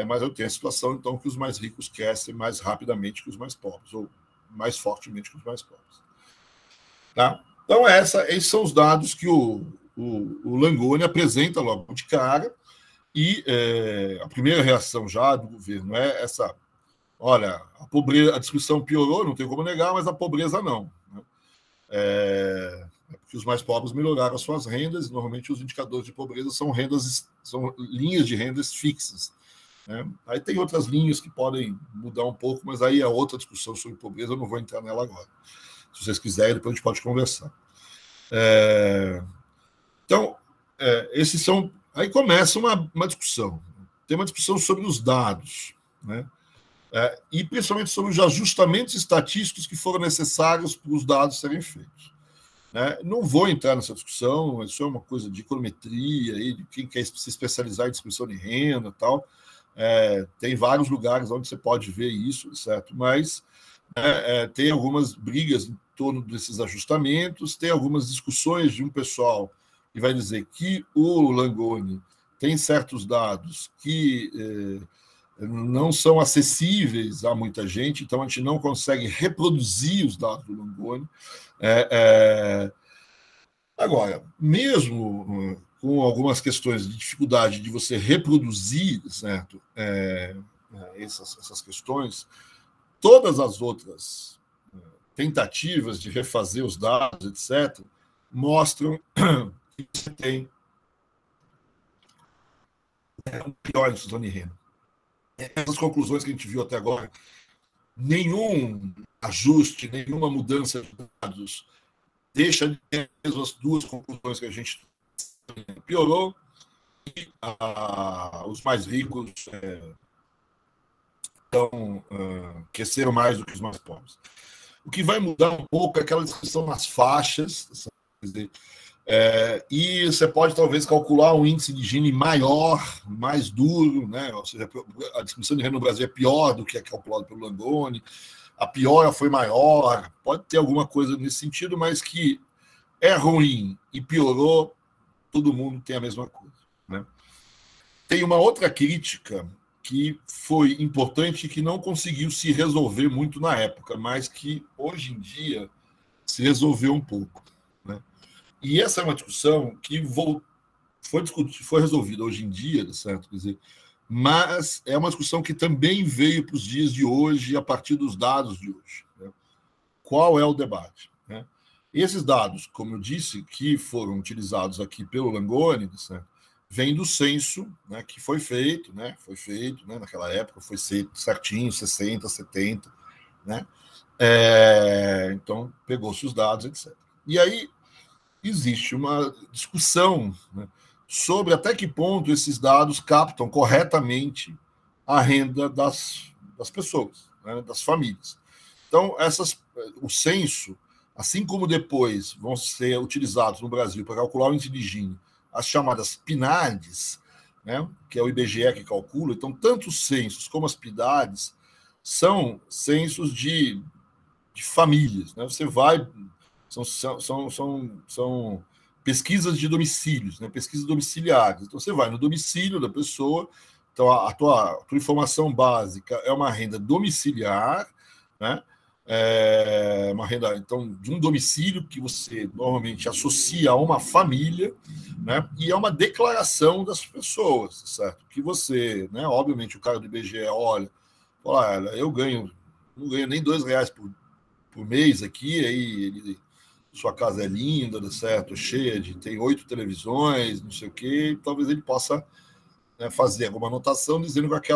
Mas eu tenho a situação, então, que os mais ricos crescem mais rapidamente que os mais pobres, ou mais fortemente que os mais pobres. Tá? Então, esses são os dados que o Langoni apresenta logo de cara, e a primeira reação já do governo é essa: olha, a distribuição piorou, não tem como negar, mas a pobreza não. Né? Porque os mais pobres melhoraram as suas rendas, e normalmente os indicadores de pobreza são linhas de rendas fixas. Né? Aí tem outras linhas que podem mudar um pouco, mas aí é outra discussão sobre pobreza, eu não vou entrar nela agora. Se vocês quiserem, depois a gente pode conversar. Então, esses são... Aí começa uma discussão. Tem uma discussão sobre os dados, né? E principalmente sobre os ajustamentos estatísticos que foram necessários para os dados serem feitos. Né? Não vou entrar nessa discussão, isso é uma coisa de econometria, aí, de quem quer se especializar em distribuição de renda e tal. Tem vários lugares onde você pode ver isso, certo? Mas tem algumas brigas em torno desses ajustamentos, tem algumas discussões de um pessoal que vai dizer que o Langoni tem certos dados que não são acessíveis a muita gente, então a gente não consegue reproduzir os dados do Langoni. Agora, mesmo com algumas questões de dificuldade de você reproduzir, certo? Essas questões, todas as outras tentativas de refazer os dados, etc., mostram que você tem um pior distribuição de renda. Essas conclusões que a gente viu até agora, nenhum ajuste, nenhuma mudança de dados deixa de ter as duas conclusões que a gente piorou, e os mais ricos cresceram mais do que os mais pobres. O que vai mudar um pouco é aquela descrição nas faixas, e você pode talvez calcular um índice de Gini maior, mais duro, né? Ou seja, a distribuição de renda no Brasil é pior do que é calculado pelo Langoni, a piora foi maior, pode ter alguma coisa nesse sentido, mas que é ruim e piorou, todo mundo tem a mesma coisa. Né? Tem uma outra crítica que foi importante e que não conseguiu se resolver muito na época, mas que hoje em dia se resolveu um pouco. Né? E essa é uma discussão que foi resolvida hoje em dia, certo? Quer dizer, mas é uma discussão que também veio para os dias de hoje, a partir dos dados de hoje. Né? Qual é o debate? Né? Esses dados, como eu disse, que foram utilizados aqui pelo Langoni, certo? vem do censo, né, que foi feito, né, naquela época, foi certinho, 60, 70, né? Então, pegou-se os dados, etc. E aí existe uma discussão, né, sobre até que ponto esses dados captam corretamente a renda das pessoas, né, das famílias. Então, o censo, assim como depois vão ser utilizados no Brasil para calcular o índice de Gini, as chamadas PNADs, né, que é o IBGE que calcula, então, tanto os censos como as PNADs são censos de famílias. Né? Você vai. São pesquisas de domicílios, né? Pesquisas domiciliares. Então, você vai no domicílio da pessoa. Então, a tua informação básica é uma renda domiciliar, né? Uma renda, então, de um domicílio que você normalmente associa a uma família, né? E é uma declaração das pessoas, certo? Que você, né? Obviamente, o cara do IBGE olha, eu não ganho nem R$2 por mês aqui, aí sua casa é linda, certo? Cheia tem 8 televisões, não sei o quê, talvez ele possa, né, fazer alguma anotação dizendo que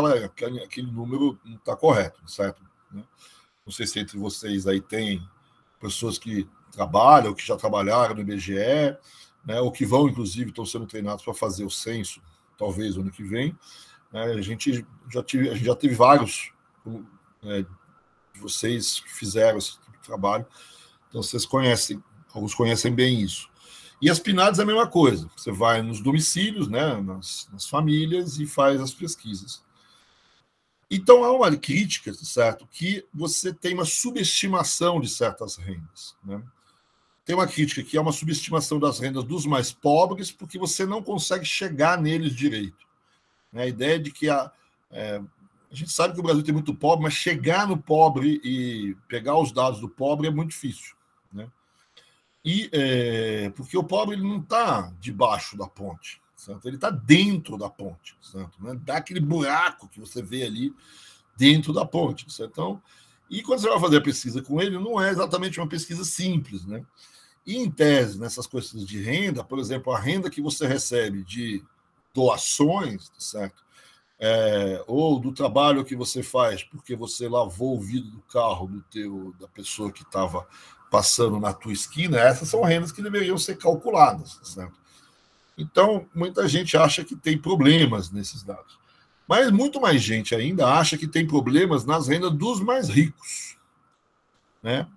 aquele número não está correto, certo? Não sei se entre vocês aí tem pessoas que trabalham, que já trabalharam no IBGE, né, ou que vão, inclusive, estão sendo treinados para fazer o censo, talvez no ano que vem. A gente já teve vários, né, de vocês que fizeram esse tipo de trabalho, então vocês conhecem, alguns conhecem bem isso. E as PNADs é a mesma coisa, você vai nos domicílios, né, nas famílias, e faz as pesquisas. Então há uma crítica, certo, que você tem uma subestimação de certas rendas, né? Tem uma crítica que é uma subestimação das rendas dos mais pobres, porque você não consegue chegar neles direito. A ideia de que a gente sabe que o Brasil tem muito pobre, mas chegar no pobre e pegar os dados do pobre é muito difícil, né? Porque o pobre ele não está debaixo da ponte, certo? Ele está dentro da ponte, certo? Né? Dá aquele buraco que você vê ali dentro da ponte, certo? Então, e quando você vai fazer a pesquisa com ele, não é exatamente uma pesquisa simples, né? E, em tese, nessas questões de renda, por exemplo, a renda que você recebe de doações, certo? Ou do trabalho que você faz porque você lavou o vidro do carro da pessoa que estava passando na tua esquina, essas são rendas que deveriam ser calculadas, certo? Então, muita gente acha que tem problemas nesses dados. Mas muito mais gente ainda acha que tem problemas nas rendas dos mais ricos, né?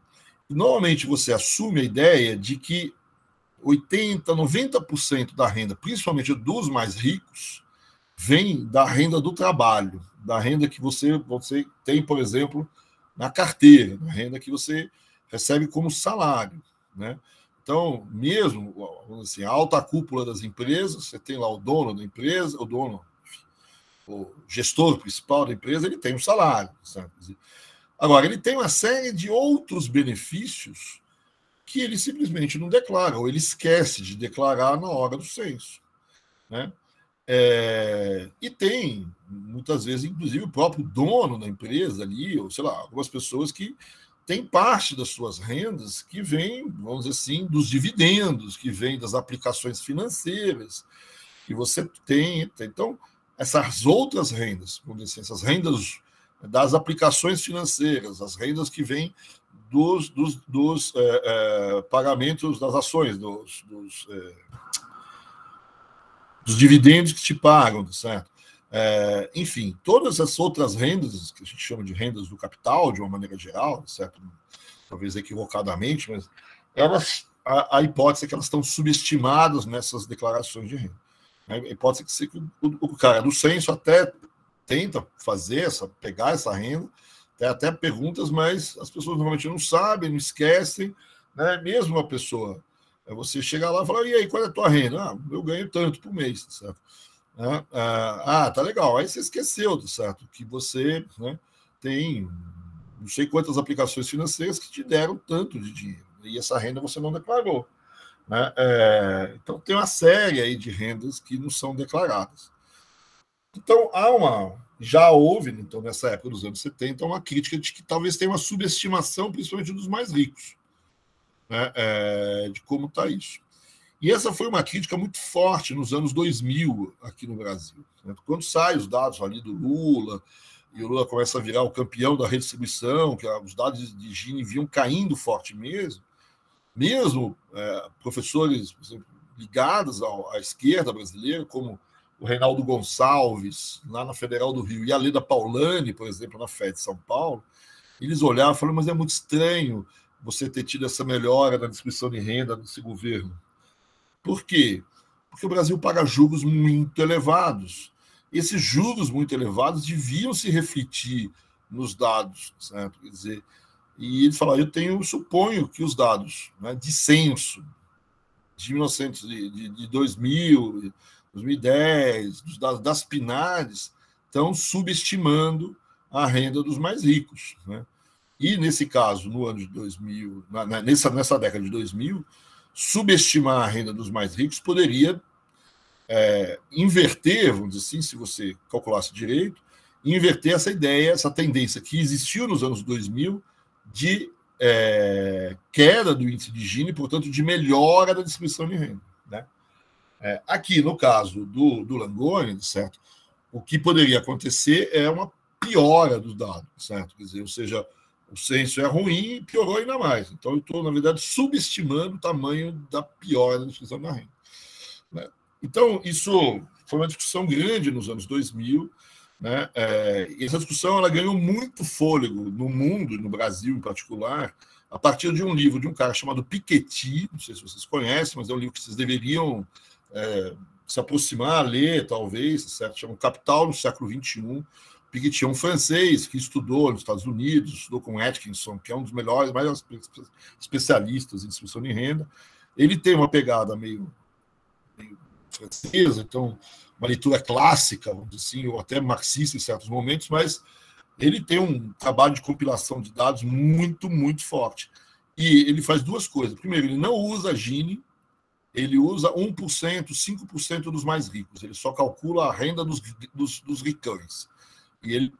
Normalmente você assume a ideia de que 80%, 90% da renda, principalmente dos mais ricos, vem da renda do trabalho, da renda que você tem, por exemplo, na carteira, da renda que você recebe como salário, né? Então, mesmo assim, a alta cúpula das empresas, você tem lá o dono da empresa, o gestor principal da empresa, ele tem um salário, sabe? Agora, ele tem uma série de outros benefícios que ele simplesmente não declara, ou ele esquece de declarar na hora do censo, né? E tem, muitas vezes, inclusive, o próprio dono da empresa ali, ou sei lá, algumas pessoas que têm parte das suas rendas que vem, vamos dizer assim, dos dividendos, que vem das aplicações financeiras, que você tem. Então, essas outras rendas, vamos dizer assim, essas rendas das aplicações financeiras, as rendas que vêm dos pagamentos das ações, dos dividendos que te pagam, certo? Enfim, todas as outras rendas, que a gente chama de rendas do capital, de uma maneira geral, certo? Talvez equivocadamente, mas a hipótese é que elas estão subestimadas nessas declarações de renda. A hipótese é que o cara do censo até tenta pegar essa renda, tem até perguntas, mas as pessoas normalmente não sabem, não esquecem, né? Mesmo uma pessoa, você chega lá e fala, e aí, qual é a tua renda? Eu ganho tanto por mês, certo? Tá legal. Aí você esqueceu, certo? Que você, né, tem não sei quantas aplicações financeiras que te deram tanto de dinheiro, e essa renda você não declarou, né? Então tem uma série aí de rendas que não são declaradas. Então já houve, então, nessa época dos anos 70, uma crítica de que talvez tenha uma subestimação, principalmente dos mais ricos, né, de como está isso. E essa foi uma crítica muito forte nos anos 2000 aqui no Brasil. Quando saem os dados ali do Lula, e o Lula começa a virar o campeão da redistribuição, que os dados de Gini vinham caindo forte mesmo professores, por exemplo, ligados à esquerda brasileira, como o Reinaldo Gonçalves, lá na Federal do Rio, e a Leda Paulani, por exemplo, na FED de São Paulo, eles olhavam e falaram, mas é muito estranho você ter tido essa melhora na distribuição de renda nesse governo. Por quê? Porque o Brasil paga juros muito elevados. Esses juros muito elevados deviam se refletir nos dados, certo? Quer dizer, e ele fala, suponho que os dados, né, de censo de 2000, 2010, dos dados das PNADs, estão subestimando a renda dos mais ricos, né? E, nesse caso, no ano de 2000, nessa década de 2000, subestimar a renda dos mais ricos poderia inverter, vamos dizer assim, se você calculasse direito, inverter essa ideia, essa tendência que existiu nos anos 2000 de queda do índice de Gini, portanto, de melhora da distribuição de renda, né? Aqui, no caso do Langoni, certo? O que poderia acontecer é uma piora dos dados, certo? Quer dizer, ou seja, o censo é ruim e piorou ainda mais. Então, eu estou, na verdade, subestimando o tamanho da piora da distribuição da renda, né? Então, isso foi uma discussão grande nos anos 2000, né? E essa discussão ela ganhou muito fôlego no mundo, no Brasil em particular, a partir de um livro de um cara chamado Piketty, não sei se vocês conhecem, mas é um livro que vocês deveriam se aproximar, ler, talvez, certo? Chama Capital no Século XXI. Piketty é um francês que estudou nos Estados Unidos, estudou com Atkinson, que é um dos melhores, mais especialistas em distribuição de renda. Ele tem uma pegada meio francesa, então uma leitura clássica, vamos dizer assim, ou até marxista em certos momentos, mas ele tem um trabalho de compilação de dados muito, muito forte. E ele faz duas coisas. Primeiro, ele não usa Gini, ele usa 1%, 5% dos mais ricos. Ele só calcula a renda dos ricões. E ele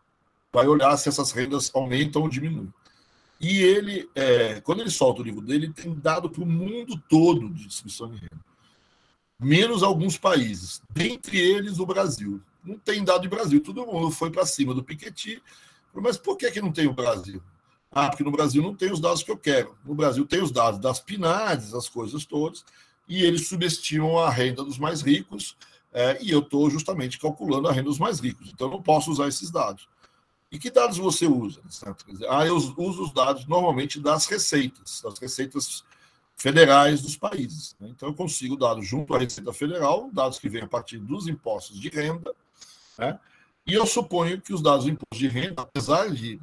vai olhar se essas rendas aumentam ou diminuem. E ele, quando ele solta o livro dele, ele tem dado para o mundo todo de distribuição de renda. Menos alguns países, dentre eles o Brasil. Não tem dado de Brasil, todo mundo foi para cima do Piketty. Mas por que não tem o Brasil? Porque no Brasil não tem os dados que eu quero. No Brasil tem os dados das PNADs, as coisas todas, e eles subestimam a renda dos mais ricos, e eu estou justamente calculando a renda dos mais ricos. Então, eu não posso usar esses dados. E que dados você usa? Certo? Quer dizer, eu uso os dados, normalmente, das receitas federais dos países, né? Então, eu consigo dados junto à Receita Federal, dados que vêm a partir dos impostos de renda, né? E eu suponho que os dados do imposto de renda, apesar de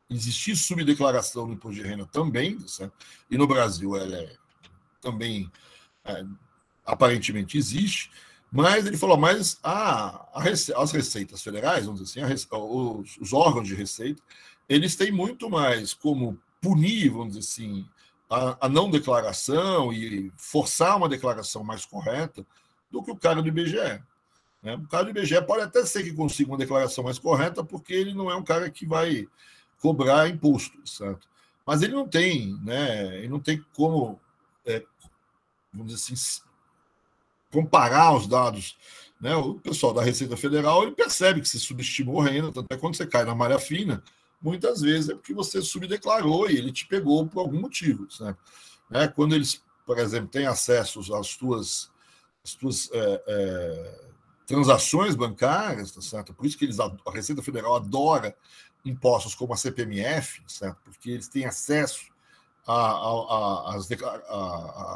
existir subdeclaração do imposto de renda também, certo? E no Brasil ela também aparentemente existe, mas ele falou, mas as receitas federais, vamos dizer assim, os órgãos de receita, eles têm muito mais como punir, vamos dizer assim, a não declaração e forçar uma declaração mais correta do que o cara do IBGE. Né? O cara do IBGE pode até ser que consiga uma declaração mais correta, porque ele não é um cara que vai cobrar imposto, certo? Mas ele não tem, né? Ele não tem como, vamos dizer assim, comparar os dados. Né? O pessoal da Receita Federal ele percebe que se subestimou a renda, tanto é quando você cai na malha fina, muitas vezes é porque você subdeclarou e ele te pegou por algum motivo. Né? Quando eles, por exemplo, têm acesso às tuas transações bancárias, tá certo? Por isso que a Receita Federal adora impostos como a CPMF, certo? Porque eles têm acesso à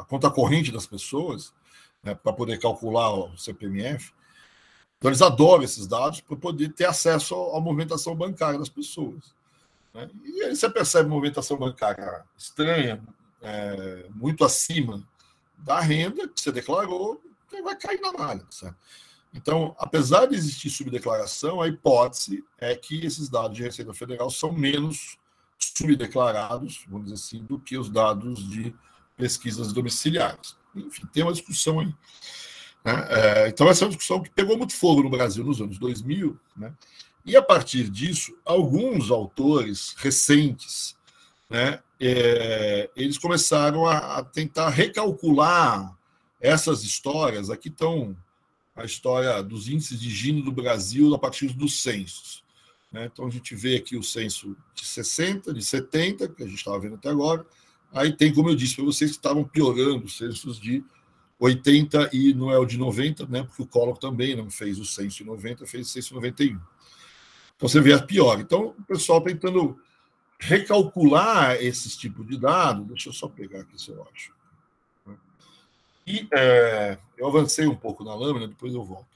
conta corrente das pessoas, né, para poder calcular o CPMF. Então, eles adoram esses dados para poder ter acesso à movimentação bancária das pessoas. Né? E aí você percebe movimentação bancária estranha, muito acima da renda que você declarou, vai cair na malha, certo? Então, apesar de existir subdeclaração, a hipótese é que esses dados de Receita Federal são menos subdeclarados, vamos dizer assim, do que os dados de pesquisas domiciliares. Enfim, tem uma discussão aí. Né? Então, essa é uma discussão que pegou muito fogo no Brasil nos anos 2000, né? E, a partir disso, alguns autores recentes, né, eles começaram a tentar recalcular essas histórias, aqui estão a história dos índices de Gini do Brasil a partir dos censos. Né? Então, a gente vê aqui o censo de 60, de 70, que a gente estava vendo até agora. Aí tem, como eu disse para vocês, que estavam piorando os censos de 80 e não é o de 90, né? Porque o Collor também não fez o censo em 90, fez o censo em 91. Então, você vê a pior. Então, o pessoal tentando recalcular esses tipos de dados. Deixa eu só pegar aqui, se eu acho. E eu avancei um pouco na lâmina, depois eu volto.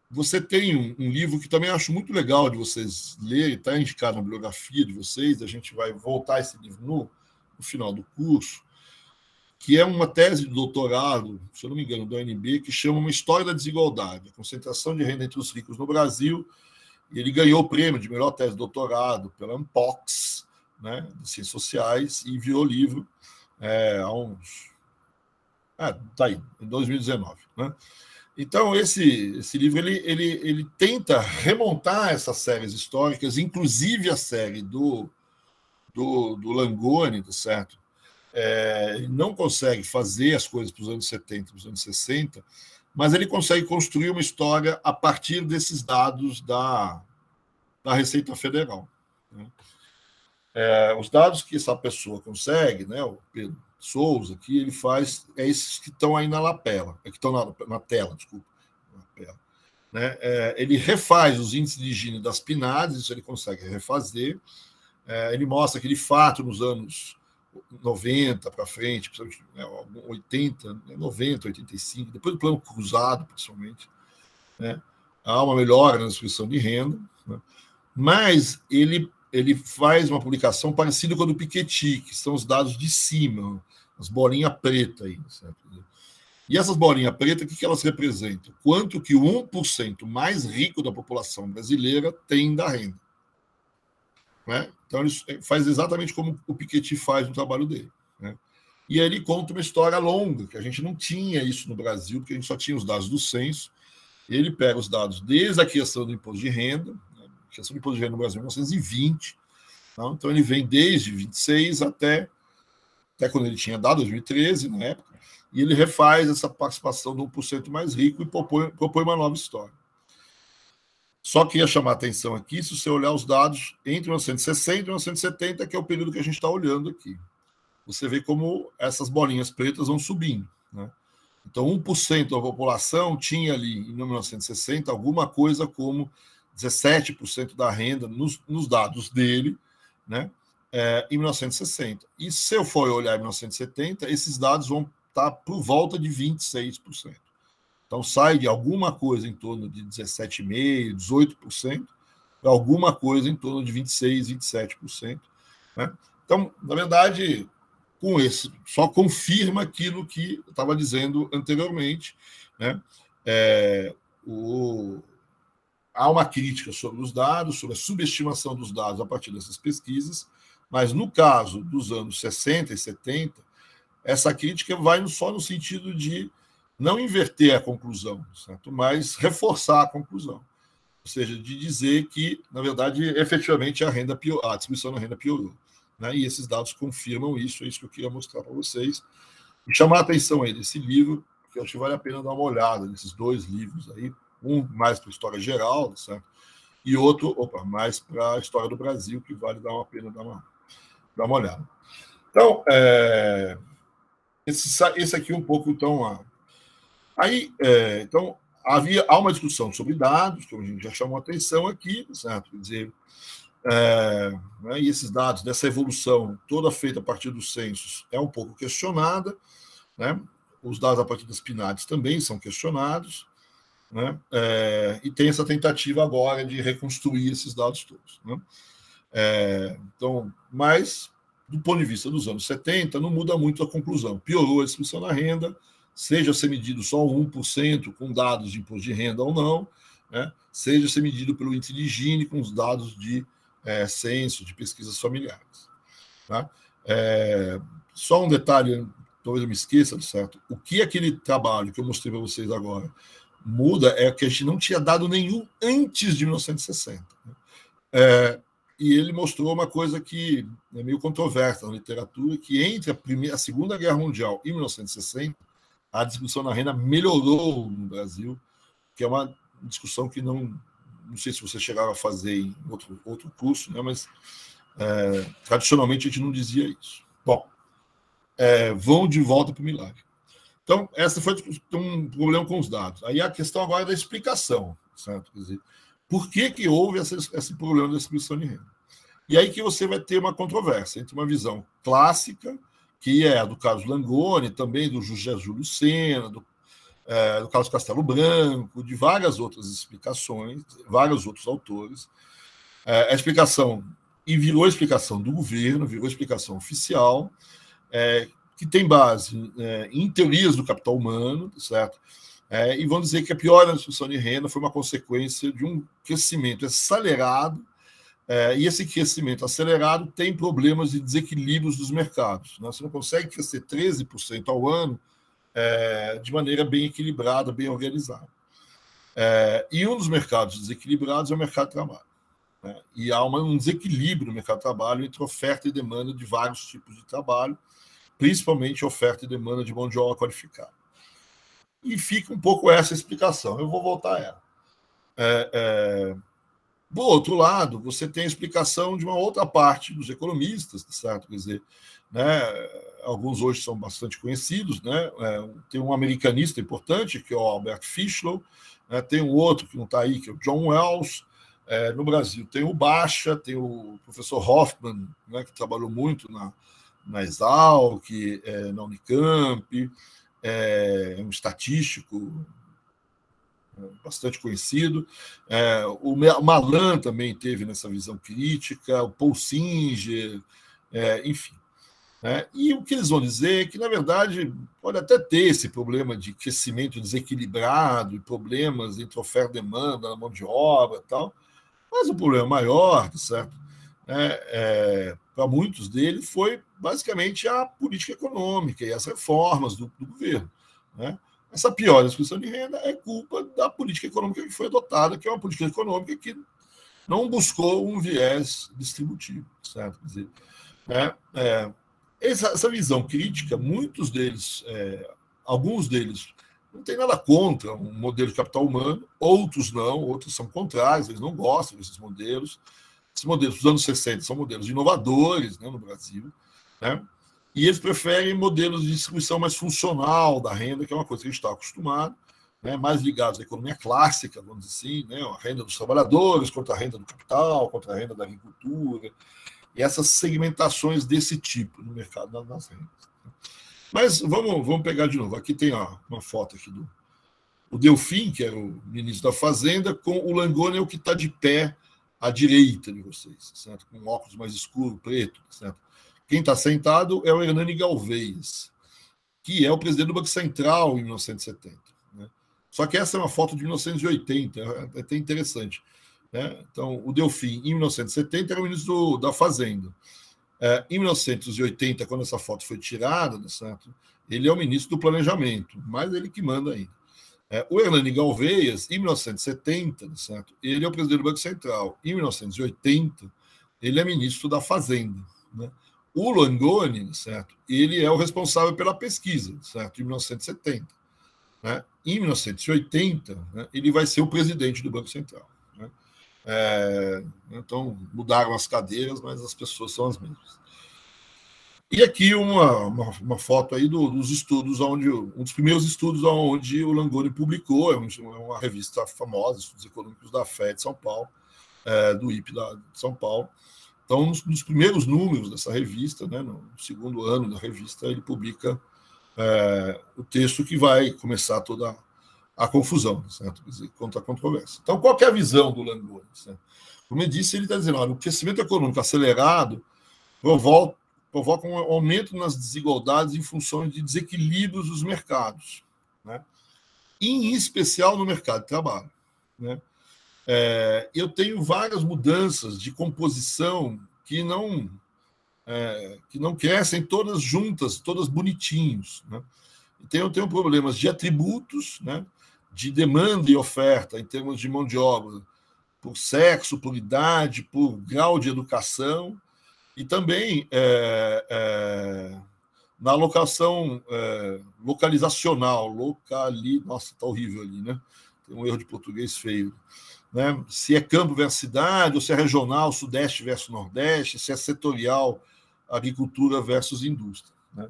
Você tem um livro que também acho muito legal de vocês lerem, está indicado na bibliografia de vocês, a gente vai voltar a esse livro no final do curso, que é uma tese de doutorado, se eu não me engano, da UNB, que chama Uma História da Desigualdade, a concentração de renda entre os ricos no Brasil, e ele ganhou o prêmio de melhor tese de doutorado pela Ampox, né, de Ciências Sociais, e virou livro há uns... tá aí, em 2019, né? Então, esse livro ele tenta remontar essas séries históricas, inclusive a série do Langoni, tá certo? Ele não consegue fazer as coisas para os anos 70, para os anos 60, mas ele consegue construir uma história a partir desses dados da Receita Federal. Né? Os dados que essa pessoa consegue, né, o Pedro Souza, que ele faz, esses que estão aí na lapela, que estão na tela, desculpa. Né? Ele refaz os índices de Gini das PNADs, isso ele consegue refazer. Ele mostra que, de fato, nos anos 90 para frente, 80, 90, 85, depois do plano cruzado, principalmente, né, há uma melhora na distribuição de renda, né, mas ele faz uma publicação parecida com a do Piketty, que são os dados de cima, as bolinhas pretas aí. Certo? E essas bolinhas pretas, o que elas representam? Quanto que o 1% mais rico da população brasileira tem da renda. Né? Então, ele faz exatamente como o Piketty faz no trabalho dele. Né? E aí ele conta uma história longa, que a gente não tinha isso no Brasil, porque a gente só tinha os dados do censo. Ele pega os dados desde a criação do imposto de renda, a criação do imposto de renda no Brasil em 1920, não? Então ele vem desde 26 até quando ele tinha dado, 2013, na época, e ele refaz essa participação do 1% mais rico e propõe uma nova história. Só que ia chamar a atenção aqui, se você olhar os dados entre 1960 e 1970, que é o período que a gente está olhando aqui. Você vê como essas bolinhas pretas vão subindo. Né? Então, 1% da população tinha ali, em 1960, alguma coisa como 17% da renda nos dados dele, né? Em 1960. E se eu for olhar em 1970, esses dados vão estar por volta de 26%. Então, sai de alguma coisa em torno de 17,5%, 18%, para alguma coisa em torno de 26%, 27%. Né? Então, na verdade, com esse, só confirma aquilo que eu estava dizendo anteriormente. Né? Há uma crítica sobre os dados, sobre a subestimação dos dados a partir dessas pesquisas, mas no caso dos anos 60 e 70, essa crítica vai só no sentido de não inverter a conclusão, certo? Mas reforçar a conclusão. Ou seja, de dizer que, na verdade, efetivamente a distribuição da renda piorou. Né? E esses dados confirmam isso, é isso que eu queria mostrar para vocês. E chamar a atenção aí desse livro, que eu acho que vale a pena dar uma olhada nesses dois livros aí, um mais para a história geral, certo? E outro, mais para a história do Brasil, que vale a pena dar uma olhada. Então, esse aqui um pouco, então... Aí, então, há uma discussão sobre dados, que a gente já chamou a atenção aqui, certo? Quer dizer, né, e esses dados dessa evolução toda feita a partir dos censos é um pouco questionada, né? Os dados a partir das PNADs também são questionados, né? E tem essa tentativa agora de reconstruir esses dados todos. Né? Então, mas, do ponto de vista dos anos 70, não muda muito a conclusão. Piorou a distribuição da renda, seja ser medido só 1% com dados de imposto de renda ou não, né? Seja ser medido pelo índice de Gini com os dados de censo, de pesquisas familiares. Tá? Só um detalhe, talvez eu me esqueça, certo? O que aquele trabalho que eu mostrei para vocês agora muda é que a gente não tinha dado nenhum antes de 1960. E ele mostrou uma coisa que é meio controversa na literatura, que entre a Segunda Guerra Mundial e 1960, a distribuição da renda melhorou no Brasil, que é uma discussão que não sei se você chegava a fazer em outro curso, né, mas tradicionalmente a gente não dizia isso. Bom, vão de volta para o milagre. Então, essa foi um problema com os dados. Aí a questão agora é da explicação, certo? Quer dizer, por que houve esse problema da distribuição de renda? E aí que você vai ter uma controvérsia entre uma visão clássica, que é a do Carlos Langoni, também do José Júlio Sena, do Carlos Castelo Branco, de várias outras explicações, vários outros autores. A explicação, e virou a explicação do governo, virou a explicação oficial, que tem base em teorias do capital humano, certo? E vão dizer que a piora na distribuição de renda foi uma consequência de um crescimento acelerado, e esse crescimento acelerado tem problemas de desequilíbrios dos mercados. Né? Você não consegue crescer 13% ao ano de maneira bem equilibrada, bem organizada. E um dos mercados desequilibrados é o mercado de trabalho. Né? E há um desequilíbrio no mercado de trabalho entre oferta e demanda de vários tipos de trabalho, principalmente oferta e demanda de mão de obra qualificada. E fica um pouco essa explicação. Eu vou voltar a ela. Do outro lado, você tem a explicação de uma outra parte dos economistas, certo? Quer dizer, né, alguns hoje são bastante conhecidos, né? Tem um americanista importante, que é o Albert Fischler, né? Tem um outro que não está aí, que é o John Wells. No Brasil tem o Baixa, tem o professor Hoffman, né, que trabalhou muito na Exalc, na Unicamp, um estatístico bastante conhecido. O Malan também teve nessa visão crítica, o Paul Singer, enfim. E o que eles vão dizer é que, na verdade, pode até ter esse problema de crescimento desequilibrado e problemas entre oferta e demanda na mão de obra e tal, mas o problema maior, certo? Para muitos deles foi basicamente a política econômica e as reformas do governo. Né? Essa pior distribuição de renda é culpa da política econômica que foi adotada, que é uma política econômica que não buscou um viés distributivo. Certo? Quer dizer, essa visão crítica, muitos deles, alguns deles, não tem nada contra um modelo de capital humano, outros não, outros são contrários, eles não gostam desses modelos. Esses modelos dos anos 60 são modelos inovadores, né, no Brasil, né? E eles preferem modelos de distribuição mais funcional da renda, que é uma coisa que a gente está acostumado, né, mais ligados à economia clássica, vamos dizer assim, né, a renda dos trabalhadores contra a renda do capital, contra a renda da agricultura, e essas segmentações desse tipo no mercado das rendas. Mas vamos pegar de novo. Aqui tem uma foto aqui do Delfim, que era o ministro da Fazenda, com o Langoni, o que está de pé à direita de vocês, certo? Com um óculos mais escuro, preto, certo? Quem está sentado é o Hernani Galvez, que é o presidente do Banco Central em 1970. Né? Só que essa é uma foto de 1980, é até interessante. Né? Então, o Delfim, em 1970, era o ministro da Fazenda. Em 1980, quando essa foto foi tirada, certo? Ele é o ministro do Planejamento, mas ele que manda ainda. O Hernani Galvez, em 1970, certo? Ele é o presidente do Banco Central. Em 1980, ele é ministro da Fazenda. Né? O Langoni, certo? Ele é o responsável pela pesquisa, certo? Em 1970. Né? Em 1980, né, ele vai ser o presidente do Banco Central. Né? Então, mudaram as cadeiras, mas as pessoas são as mesmas. E aqui uma foto aí dos estudos, um dos primeiros estudos onde o Langoni publicou, é uma revista famosa, Estudos Econômicos da FE de São Paulo, do IPE de São Paulo. Então, nos primeiros números dessa revista, né, no segundo ano da revista, ele publica o texto que vai começar toda a confusão, certo? Quer dizer, contra a controvérsia. Então, qual que é a visão do Langoni? Certo? Como eu disse, ele está dizendo, olha, o crescimento econômico acelerado provoca um aumento nas desigualdades em função de desequilíbrios dos mercados, né? Em especial no mercado de trabalho. Né? Eu tenho várias mudanças de composição que não crescem todas juntas, todas bonitinhos. Né? Então, eu tenho problemas de atributos, né? De demanda e oferta em termos de mão de obra, por sexo, por idade, por grau de educação, e também na locação localizacional. Nossa, está horrível ali, né? Tem um erro de português feio. Né? Se é campo versus cidade, ou se é regional, sudeste versus nordeste, se é setorial, agricultura versus indústria. Né?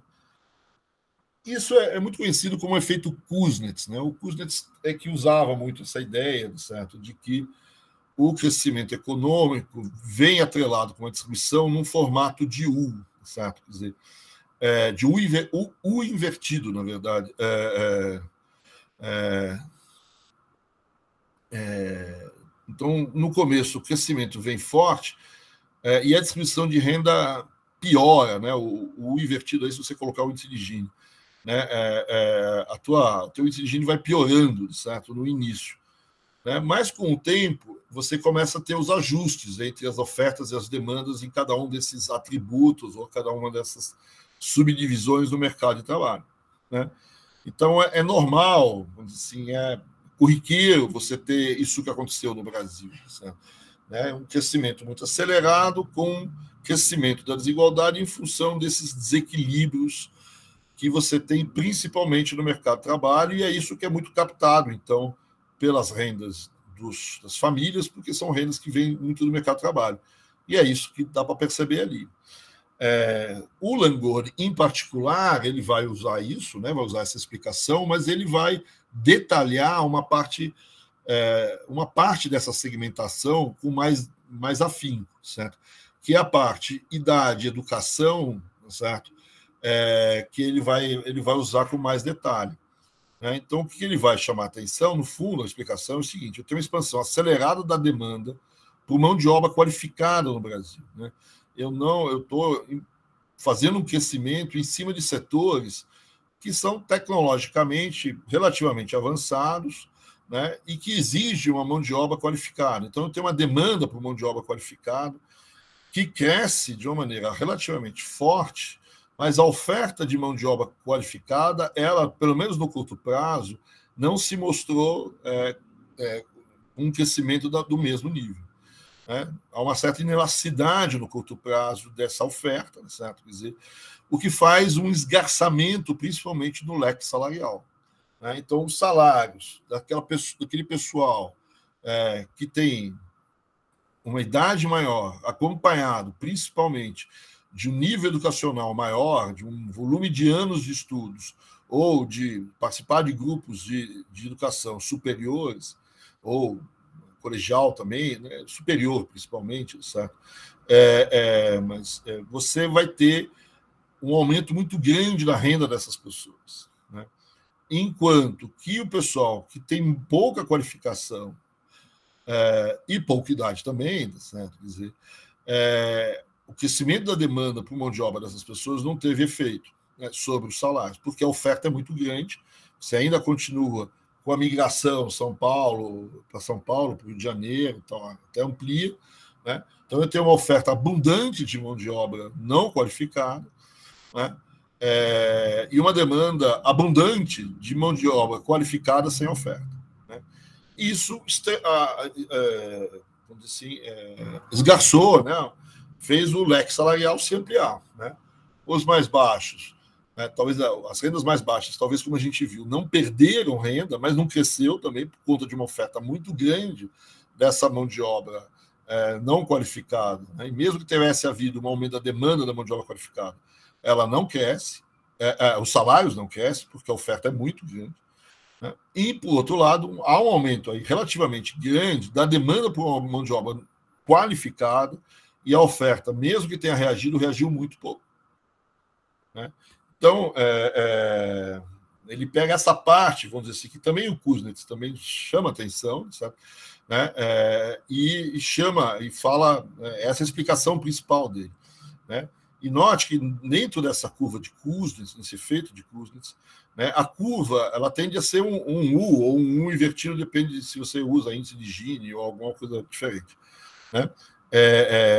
Isso é muito conhecido como efeito Kuznets. Né? O Kuznets é que usava muito essa ideia, certo, de que o crescimento econômico vem atrelado com a distribuição num formato de U, certo? Quer dizer, de U invertido, na verdade. Então, no começo, o crescimento vem forte e a distribuição de renda piora, né? O U invertido aí, se você colocar o índice de Gini, né? O teu índice de Gini vai piorando, certo? No início. Né? Mas, com o tempo, você começa a ter os ajustes entre as ofertas e as demandas em cada um desses atributos ou cada uma dessas subdivisões do mercado de trabalho. Né? Então, é normal, assim, corriqueiro você ter isso que aconteceu no Brasil. Certo? Né? Um crescimento muito acelerado com crescimento da desigualdade em função desses desequilíbrios que você tem principalmente no mercado de trabalho, e é isso que é muito captado, então, pelas rendas das famílias, porque são rendas que vêm muito do mercado de trabalho. E é isso que dá para perceber ali. O Langoni, em particular, ele vai usar isso, né, vai usar essa explicação, mas ele vai detalhar uma parte dessa segmentação com mais afinco, certo? Que é a parte idade, educação, certo? Que ele vai usar com mais detalhe. Então, o que ele vai chamar a atenção, no fundo, a explicação é o seguinte: eu tenho uma expansão acelerada da demanda por mão de obra qualificada no Brasil. Né? Eu estou fazendo um crescimento em cima de setores que são tecnologicamente relativamente avançados, né? E que exigem uma mão de obra qualificada. Então, eu tenho uma demanda por mão de obra qualificada que cresce de uma maneira relativamente forte, mas a oferta de mão de obra qualificada, ela, pelo menos no curto prazo, não se mostrou um crescimento do mesmo nível. Né? Há uma certa inelasticidade no curto prazo dessa oferta, certo? Quer dizer, o que faz um esgarçamento, principalmente no leque salarial. Né? Então, os salários daquele pessoal que tem uma idade maior, acompanhado principalmente de um nível educacional maior, de um volume de anos de estudos, ou de participar de grupos de educação superiores, ou colegial também, né, superior principalmente, certo? Mas você vai ter um aumento muito grande da renda dessas pessoas. Né? Enquanto que o pessoal que tem pouca qualificação e pouca idade também, certo? Quer dizer, o crescimento da demanda por mão de obra dessas pessoas não teve efeito, né, sobre os salários, porque a oferta é muito grande. Você ainda continua com a migração para São Paulo, para o Rio de Janeiro, então, até amplia. Né? Então, eu tenho uma oferta abundante de mão de obra não qualificada, né? E uma demanda abundante de mão de obra qualificada sem oferta. Né? Isso vamos dizer assim, esgarçou, né? Fez o leque salarial se ampliar. Né? Os mais baixos, né? Talvez as rendas mais baixas, talvez como a gente viu, não perderam renda, mas não cresceu também por conta de uma oferta muito grande dessa mão de obra não qualificada. Né? E mesmo que tivesse havido um aumento da demanda da mão de obra qualificada, ela não cresce, os salários não crescem, porque a oferta é muito grande. Né? E, por outro lado, há um aumento aí relativamente grande da demanda por uma mão de obra qualificada, e a oferta, mesmo que tenha reagido, reagiu muito pouco. Né? Então, ele pega essa parte, vamos dizer assim, que também o Kuznets também chama atenção, sabe? Né? E chama, e fala, essa é a explicação principal dele. Né? E note que dentro dessa curva de Kuznets, nesse efeito de Kuznets, né, a curva ela tende a ser um U ou um U invertido, depende de se você usa índice de Gini ou alguma coisa diferente. Né?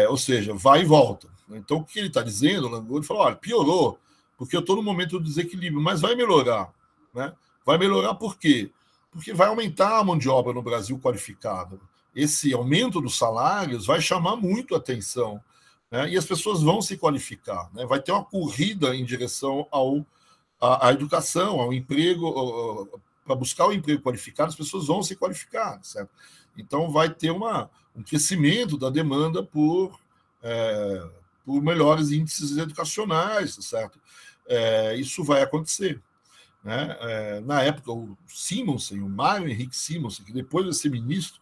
Ou seja, vai e volta. Então, o que ele está dizendo, o Langoni falou, olha, piorou, porque eu estou no momento do desequilíbrio, mas vai melhorar. Né? Vai melhorar por quê? Porque vai aumentar a mão de obra no Brasil qualificada. esse aumento dos salários vai chamar muito a atenção, né? E as pessoas vão se qualificar, né? Vai ter uma corrida em direção à educação, ao emprego, para buscar o emprego qualificado, as pessoas vão se qualificar, certo? Então vai ter um crescimento da demanda por melhores índices educacionais, certo? Isso vai acontecer, né? Na época, o Simonsen, o Mário Henrique Simonsen, que depois de ser ministro,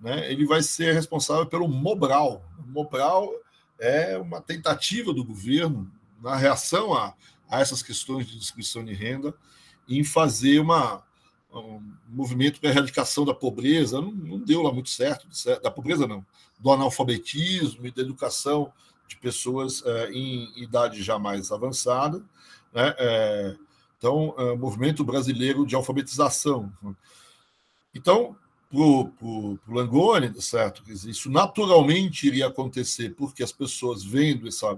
né, ele vai ser responsável pelo Mobral. O Mobral é uma tentativa do governo, na reação a essas questões de distribuição de renda, em fazer um movimento para a erradicação da pobreza. Não deu lá muito certo, da pobreza não, do analfabetismo e da educação de pessoas em idade já mais avançada, né? Então, movimento brasileiro de alfabetização. Então, para o Langoni, certo? Isso naturalmente iria acontecer, porque as pessoas vendo essa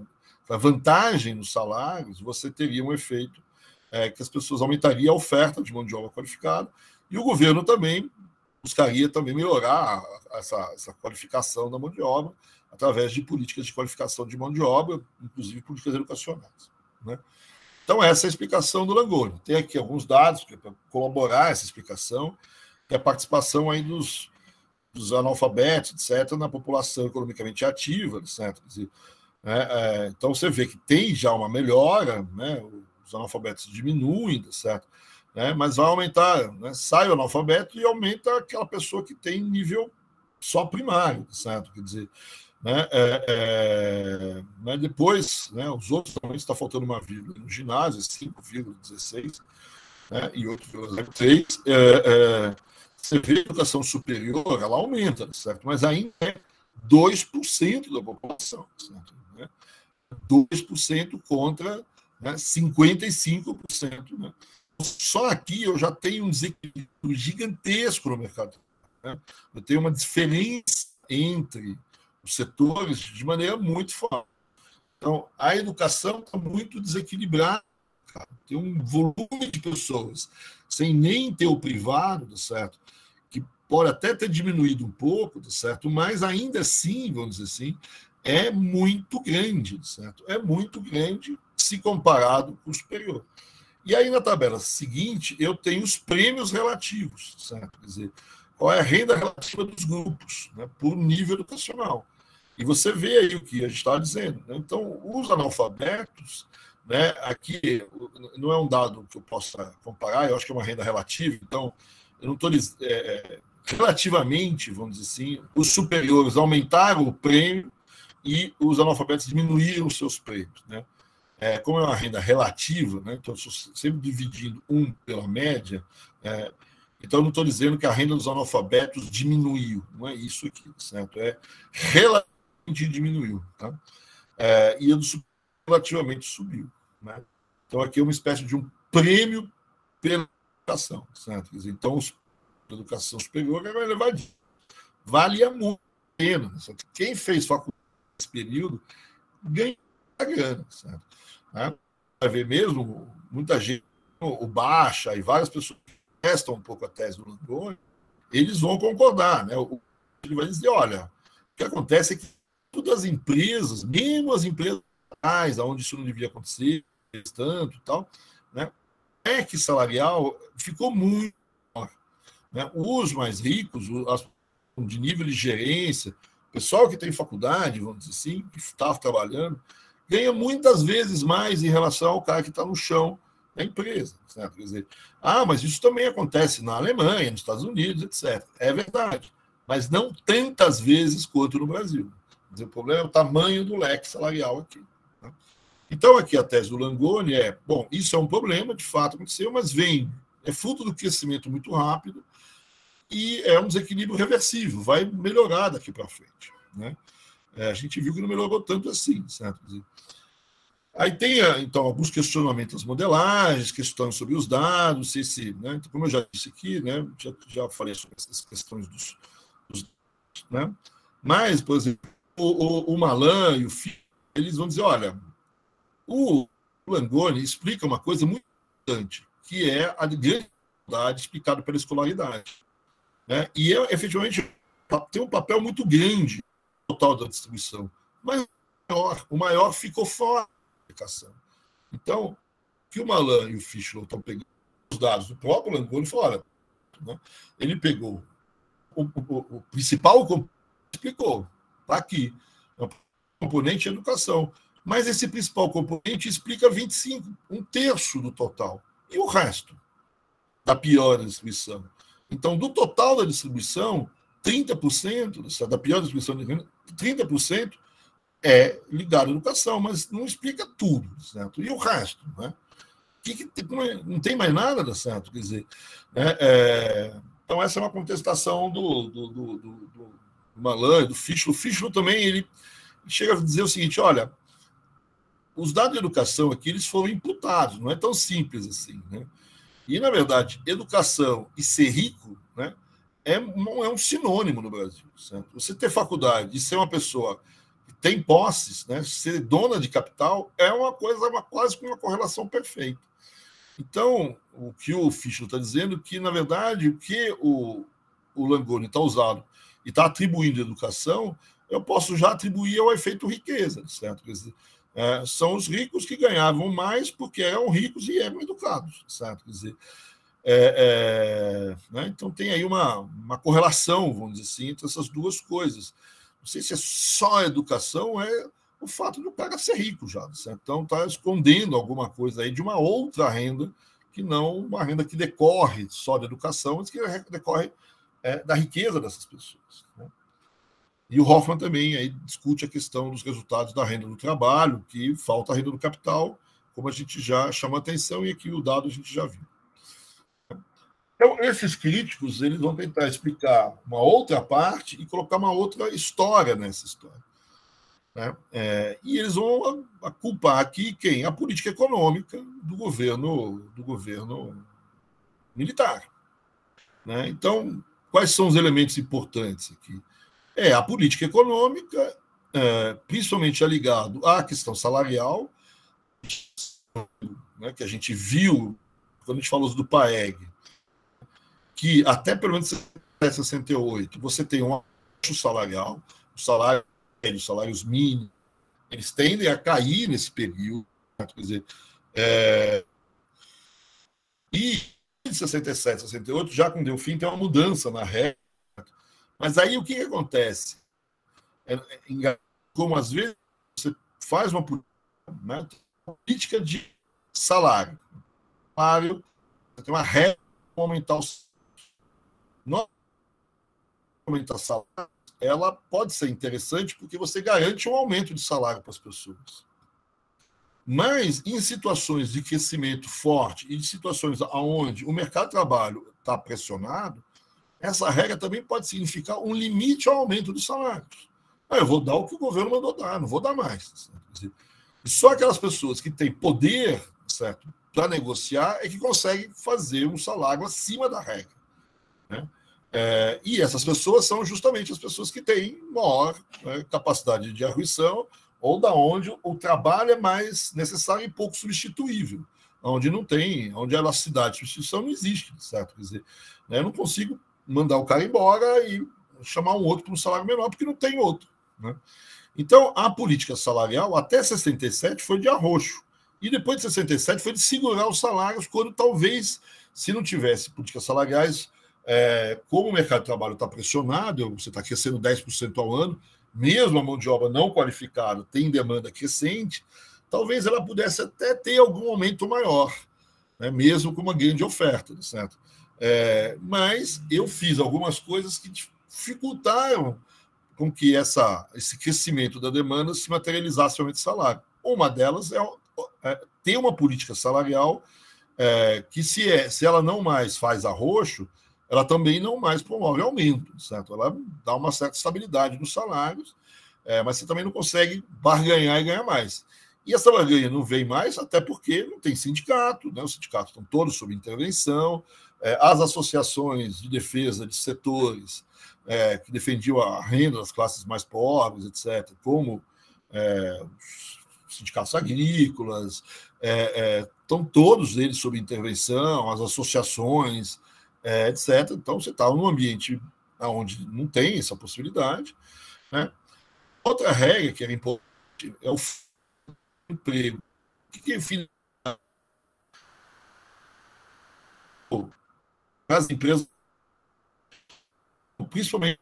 vantagem nos salários, você teria um efeito que as pessoas aumentariam a oferta de mão de obra qualificada, e o governo também buscaria também melhorar essa qualificação da mão de obra através de políticas de qualificação de mão de obra, inclusive políticas educacionais, né? Então, essa é a explicação do Langoni. Tem aqui alguns dados para corroborar essa explicação, que é a participação aí dos analfabetos, etc., na população economicamente ativa, certo? Quer dizer, então, você vê que tem já uma melhora, né? Os analfabetos diminuem, certo? Mas vai aumentar, né? Sai o analfabeto e aumenta aquela pessoa que tem nível só primário, certo? Quer dizer, né? Depois, né? Os outros também está faltando uma vírgula. No ginásio, 5,16, né? E 8,03. Você vê a educação superior, ela aumenta, certo? Mas ainda é 2% da população, certo? 2% contra, né, 55%. Né? Só aqui eu já tenho um desequilíbrio gigantesco no mercado. Né? Eu tenho uma diferença entre os setores de maneira muito forte. Então, a educação está muito desequilibrada. Cara. Tem um volume de pessoas, sem nem ter o privado, certo? Que pode até ter diminuído um pouco, certo? Mas ainda assim, vamos dizer assim, é muito grande, certo? É muito grande se comparado com o superior. E aí, na tabela seguinte, eu tenho os prêmios relativos, certo? Quer dizer, qual é a renda relativa dos grupos, né, por nível educacional. E você vê aí o que a gente está dizendo. Né? Então, os analfabetos, né, aqui não é um dado que eu possa comparar, eu acho que é uma renda relativa, então, eu não estou dizendo. Relativamente, vamos dizer assim, os superiores aumentaram o prêmio e os analfabetos diminuíram os seus prêmios, né? Como é uma renda relativa, né? Então, sempre dividindo pela média, então eu não estou dizendo que a renda dos analfabetos diminuiu, não é isso aqui, certo? Relativamente diminuiu, tá? E a do relativamente subiu, né? Então aqui é uma espécie de um prêmio pela educação, certo? Quer dizer, então, a educação superior é elevadíssima. Valia muito a pena. Certo? Quem fez faculdade nesse período ganha a grana, certo? Vai ver mesmo, muita gente, o Baixa e várias pessoas que testam um pouco a tese do Langoni, eles vão concordar, né? Ele vai dizer, olha, o que acontece é que todas as empresas, mesmo as empresas onde isso não devia acontecer, tanto e tal, né? Que salarial ficou muito maior, né? Os mais ricos, de nível de gerência, o pessoal que tem faculdade, vamos dizer assim, que está trabalhando, ganha muitas vezes mais em relação ao cara que está no chão da empresa. Certo? Quer dizer, mas isso também acontece na Alemanha, nos Estados Unidos, etc. É verdade, mas não tantas vezes quanto no Brasil. Quer dizer, o problema é o tamanho do leque salarial aqui. Tá? Então, aqui a tese do Langoni bom, isso é um problema, de fato aconteceu, mas é fruto do crescimento muito rápido e é um desequilíbrio reversível, vai melhorar daqui para frente, né? A gente viu que não melhorou tanto assim, certo? Aí tem, então, alguns questionamentos das modelagens, questões sobre os dados, né? Então, como eu já disse aqui, né? Já falei sobre essas questões dos né? Mas, por exemplo, o Malan e o Filho, eles vão dizer, olha, o Langoni explica uma coisa muito importante, que é a grande dificuldade explicada pela escolaridade. Né? E, efetivamente, tem um papel muito grande no total da distribuição, mas o maior ficou fora da aplicação. Então, o que o Malan e o Fischler estão pegando os dados do próprio Langoni fora, né? Ele pegou o principal componente, explicou, está aqui, o componente é educação, mas esse principal componente explica 25, um terço do total, e o resto da pior distribuição. Então, do total da distribuição, 30%, da pior distribuição de renda, 30% é ligado à educação, mas não explica tudo, certo? E o resto, né? Não tem mais nada, certo? Quer dizer, então essa é uma contestação do Malan, do Fischler. O Fischler também ele chega a dizer o seguinte: olha, os dados de educação aqui eles foram imputados, não é tão simples assim, né? E, na verdade, educação e ser rico, né, não é um sinônimo no Brasil. Certo? Você ter faculdade e ser uma pessoa que tem posses, né, ser dona de capital, é uma coisa quase com uma correlação perfeita. Então, o que o Fischler está dizendo é que, na verdade, o que o Langoni está usando e está atribuindo à educação, eu posso já atribuir ao efeito riqueza, certo? Quer dizer, são os ricos que ganhavam mais porque eram ricos e eram educados, certo? Quer dizer, né? Então tem aí uma correlação, vamos dizer assim, entre essas duas coisas. Não sei se é só educação, é o fato do cara ser rico já, certo? Então está escondendo alguma coisa aí de uma outra renda, que não uma renda que decorre só da educação, mas que decorre da riqueza dessas pessoas, né? E o Hoffman também aí discute a questão dos resultados da renda do trabalho, que falta a renda do capital, como a gente já chamou a atenção, e aqui o dado a gente já viu. Então, esses críticos eles vão tentar explicar uma outra parte e colocar uma outra história nessa história, né? E eles vão culpar aqui quem? A política econômica do governo militar, né? Então, quais são os elementos importantes aqui? A política econômica, principalmente ligado à questão salarial, né, que a gente viu quando a gente falou do PAEG, que até pelo menos 68 você tem um aumento salarial, os salários mínimos, eles tendem a cair nesse período, né? Quer dizer, e em 67, 68, já com Delfim, tem uma mudança na regra. Mas aí o que acontece? Como às vezes você faz uma política de salário. Você tem uma regra para aumentar o salário. Não aumentar o salário, ela pode ser interessante porque você garante um aumento de salário para as pessoas. Mas em situações de crescimento forte e de situações onde o mercado de trabalho está pressionado, essa regra também pode significar um limite ao aumento dos salários. Eu vou dar o que o governo mandou dar, não vou dar mais. E só aquelas pessoas que têm poder, certo, para negociar é que conseguem fazer um salário acima da regra, né? E essas pessoas são justamente as pessoas que têm maior, né, capacidade de arguição, ou da onde o trabalho é mais necessário e pouco substituível, onde não tem, onde a elasticidade de substituição não existe, certo? Quer dizer, eu não consigo mandar o cara embora e chamar um outro para um salário menor, porque não tem outro, né? Então, a política salarial, até 67, foi de arroxo. E depois de 67, foi de segurar os salários, quando talvez, se não tivesse políticas salariais, como o mercado de trabalho está pressionado, você está crescendo 10% ao ano, mesmo a mão de obra não qualificada tem demanda crescente, talvez ela pudesse até ter algum aumento maior, né, mesmo com uma grande oferta, certo? Mas eu fiz algumas coisas que dificultaram com que esse crescimento da demanda se materializasse aumento de salário. Uma delas é ter uma política salarial que, se ela não mais faz arroxo, ela também não mais promove aumento, certo? Ela dá uma certa estabilidade nos salários, mas você também não consegue barganhar e ganhar mais. E essa barganha não vem mais, até porque não tem sindicato, né? Os sindicatos estão todos sob intervenção, as associações de defesa de setores que defendiam a renda das classes mais pobres, etc., como os sindicatos agrícolas, estão todos eles sob intervenção, as associações, etc. Então, você está num ambiente onde não tem essa possibilidade, né? Outra regra que era importante é o emprego. O que é as empresas, principalmente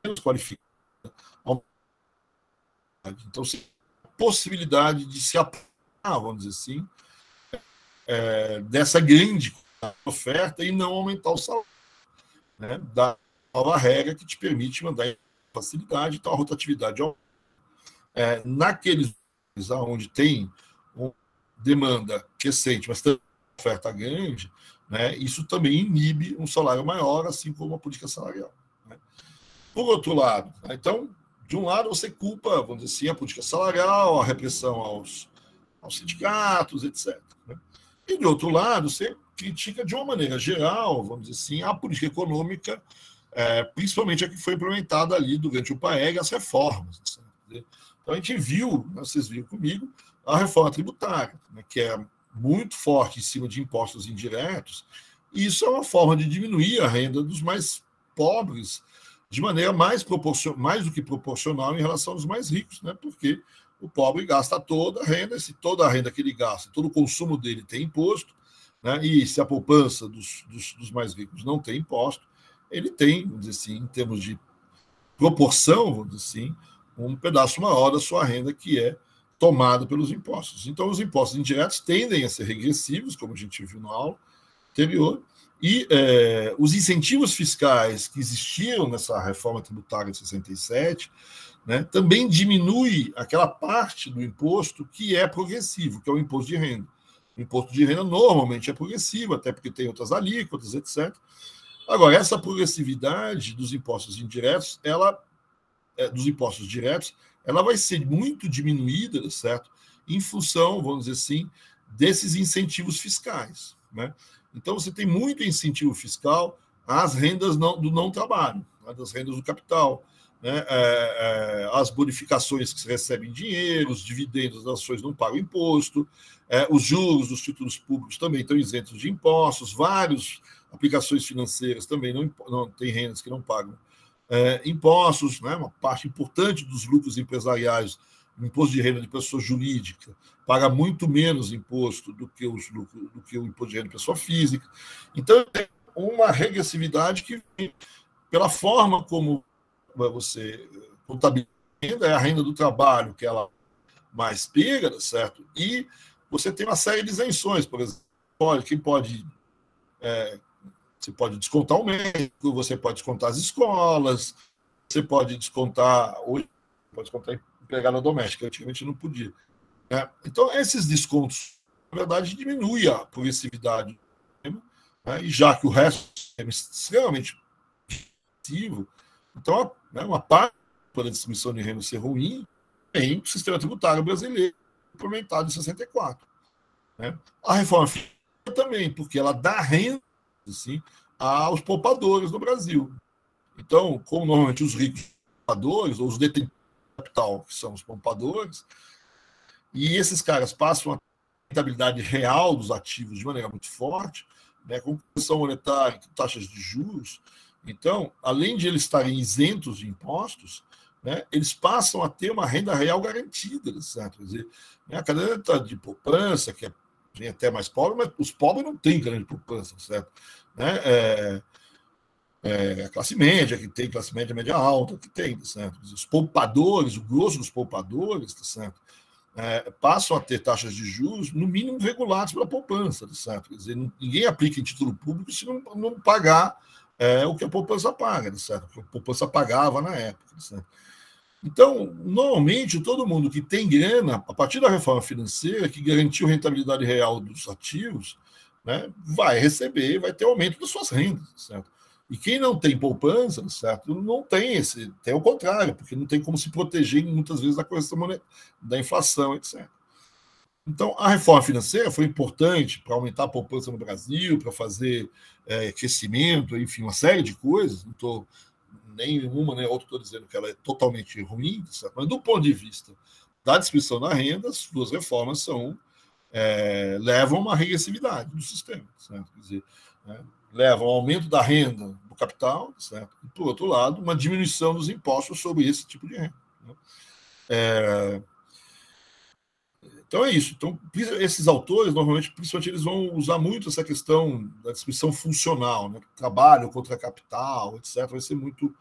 menos qualificadas, então a possibilidade de se aproximar, vamos dizer assim, dessa grande oferta e não aumentar o salário, né? Da nova regra que te permite mandar facilidade, então a rotatividade naqueles onde tem uma demanda crescente, mas também oferta grande, né? Isso também inibe um salário maior, assim como a política salarial, né? Por outro lado, né? Então, de um lado você culpa, vamos dizer assim, a política salarial, a repressão aos sindicatos, etc., né? E, de outro lado, você critica de uma maneira geral, vamos dizer assim, a política econômica, principalmente a que foi implementada ali durante o PAEG, as reformas. Então, a gente viu, vocês viram comigo, a reforma tributária, né, que é muito forte em cima de impostos indiretos, e isso é uma forma de diminuir a renda dos mais pobres de maneira mais do que proporcional em relação aos mais ricos, né, porque o pobre gasta toda a renda, se toda a renda que ele gasta, todo o consumo dele tem imposto, né, e se a poupança dos mais ricos não tem imposto, ele tem, vamos dizer assim, em termos de proporção, vamos dizer assim, um pedaço maior da sua renda que é tomado pelos impostos. Então, os impostos indiretos tendem a ser regressivos, como a gente viu na aula anterior, e os incentivos fiscais que existiram nessa reforma tributária de 67, né, também diminui aquela parte do imposto que é progressivo, que é o imposto de renda. O imposto de renda normalmente é progressivo, até porque tem outras alíquotas, etc. Agora, essa progressividade dos impostos indiretos, dos impostos diretos, ela vai ser muito diminuída, certo? Em função, vamos dizer assim, desses incentivos fiscais, né? Então, você tem muito incentivo fiscal às rendas do não trabalho, né? Das rendas do capital, né? As bonificações que se recebem em dinheiro, os dividendos das ações não pagam imposto, os juros dos títulos públicos também estão isentos de impostos, várias aplicações financeiras também não têm rendas que não pagam impostos, né? Uma parte importante dos lucros empresariais, o imposto de renda de pessoa jurídica, paga muito menos imposto do que o imposto de renda de pessoa física. Então, tem uma regressividade que vem pela forma como você contabiliza a renda do trabalho, que ela mais pega, certo? E você tem uma série de isenções, por exemplo, você pode descontar o médico, você pode descontar as escolas, você pode descontar empregada doméstica, antigamente não podia. Então, esses descontos, na verdade, diminuem a progressividade, né? E já que o resto é extremamente agressivo, então, uma parte da distribuição de renda ser ruim tem o sistema tributário brasileiro implementado em 64. Né? A reforma fiscal também, porque ela dá renda assim, aos poupadores no Brasil. Então, como normalmente os ricos poupadores, ou os detentores de capital, que são os poupadores, e esses caras passam a rentabilidade real dos ativos de maneira muito forte, né, com correção monetária, com taxas de juros. Então, além de eles estarem isentos de impostos, né, eles passam a ter uma renda real garantida, certo? Quer dizer, a caderneta de poupança, que vem até mais pobre, mas os pobres não têm grande poupança, certo? Né? A classe média que tem, classe média, média alta que tem, certo? Os poupadores, o grosso dos poupadores, certo? Passam a ter taxas de juros, no mínimo, reguladas pela poupança, certo? Quer dizer, ninguém aplica em título público se não pagar o que a poupança paga, certo? O que a poupança pagava na época, certo? Então, normalmente, todo mundo que tem grana, a partir da reforma financeira, que garantiu a rentabilidade real dos ativos, né, vai receber, vai ter aumento das suas rendas, certo? E quem não tem poupança, certo, não tem tem o contrário, porque não tem como se proteger muitas vezes da correção monetária, da inflação, etc. Então, a reforma financeira foi importante para aumentar a poupança no Brasil, para fazer crescimento, enfim, uma série de coisas. Não estou nem uma nem outra estou dizendo que ela é totalmente ruim, certo? Mas do ponto de vista da distribuição da renda, as duas reformas levam a uma regressividade do sistema, certo? Quer dizer, levam ao aumento da renda do capital, certo? E, por outro lado, uma diminuição dos impostos sobre esse tipo de renda. Né? Então é isso. Então, esses autores, normalmente, principalmente, eles vão usar muito essa questão da distribuição funcional, né? Trabalho contra capital, etc. Vai ser muito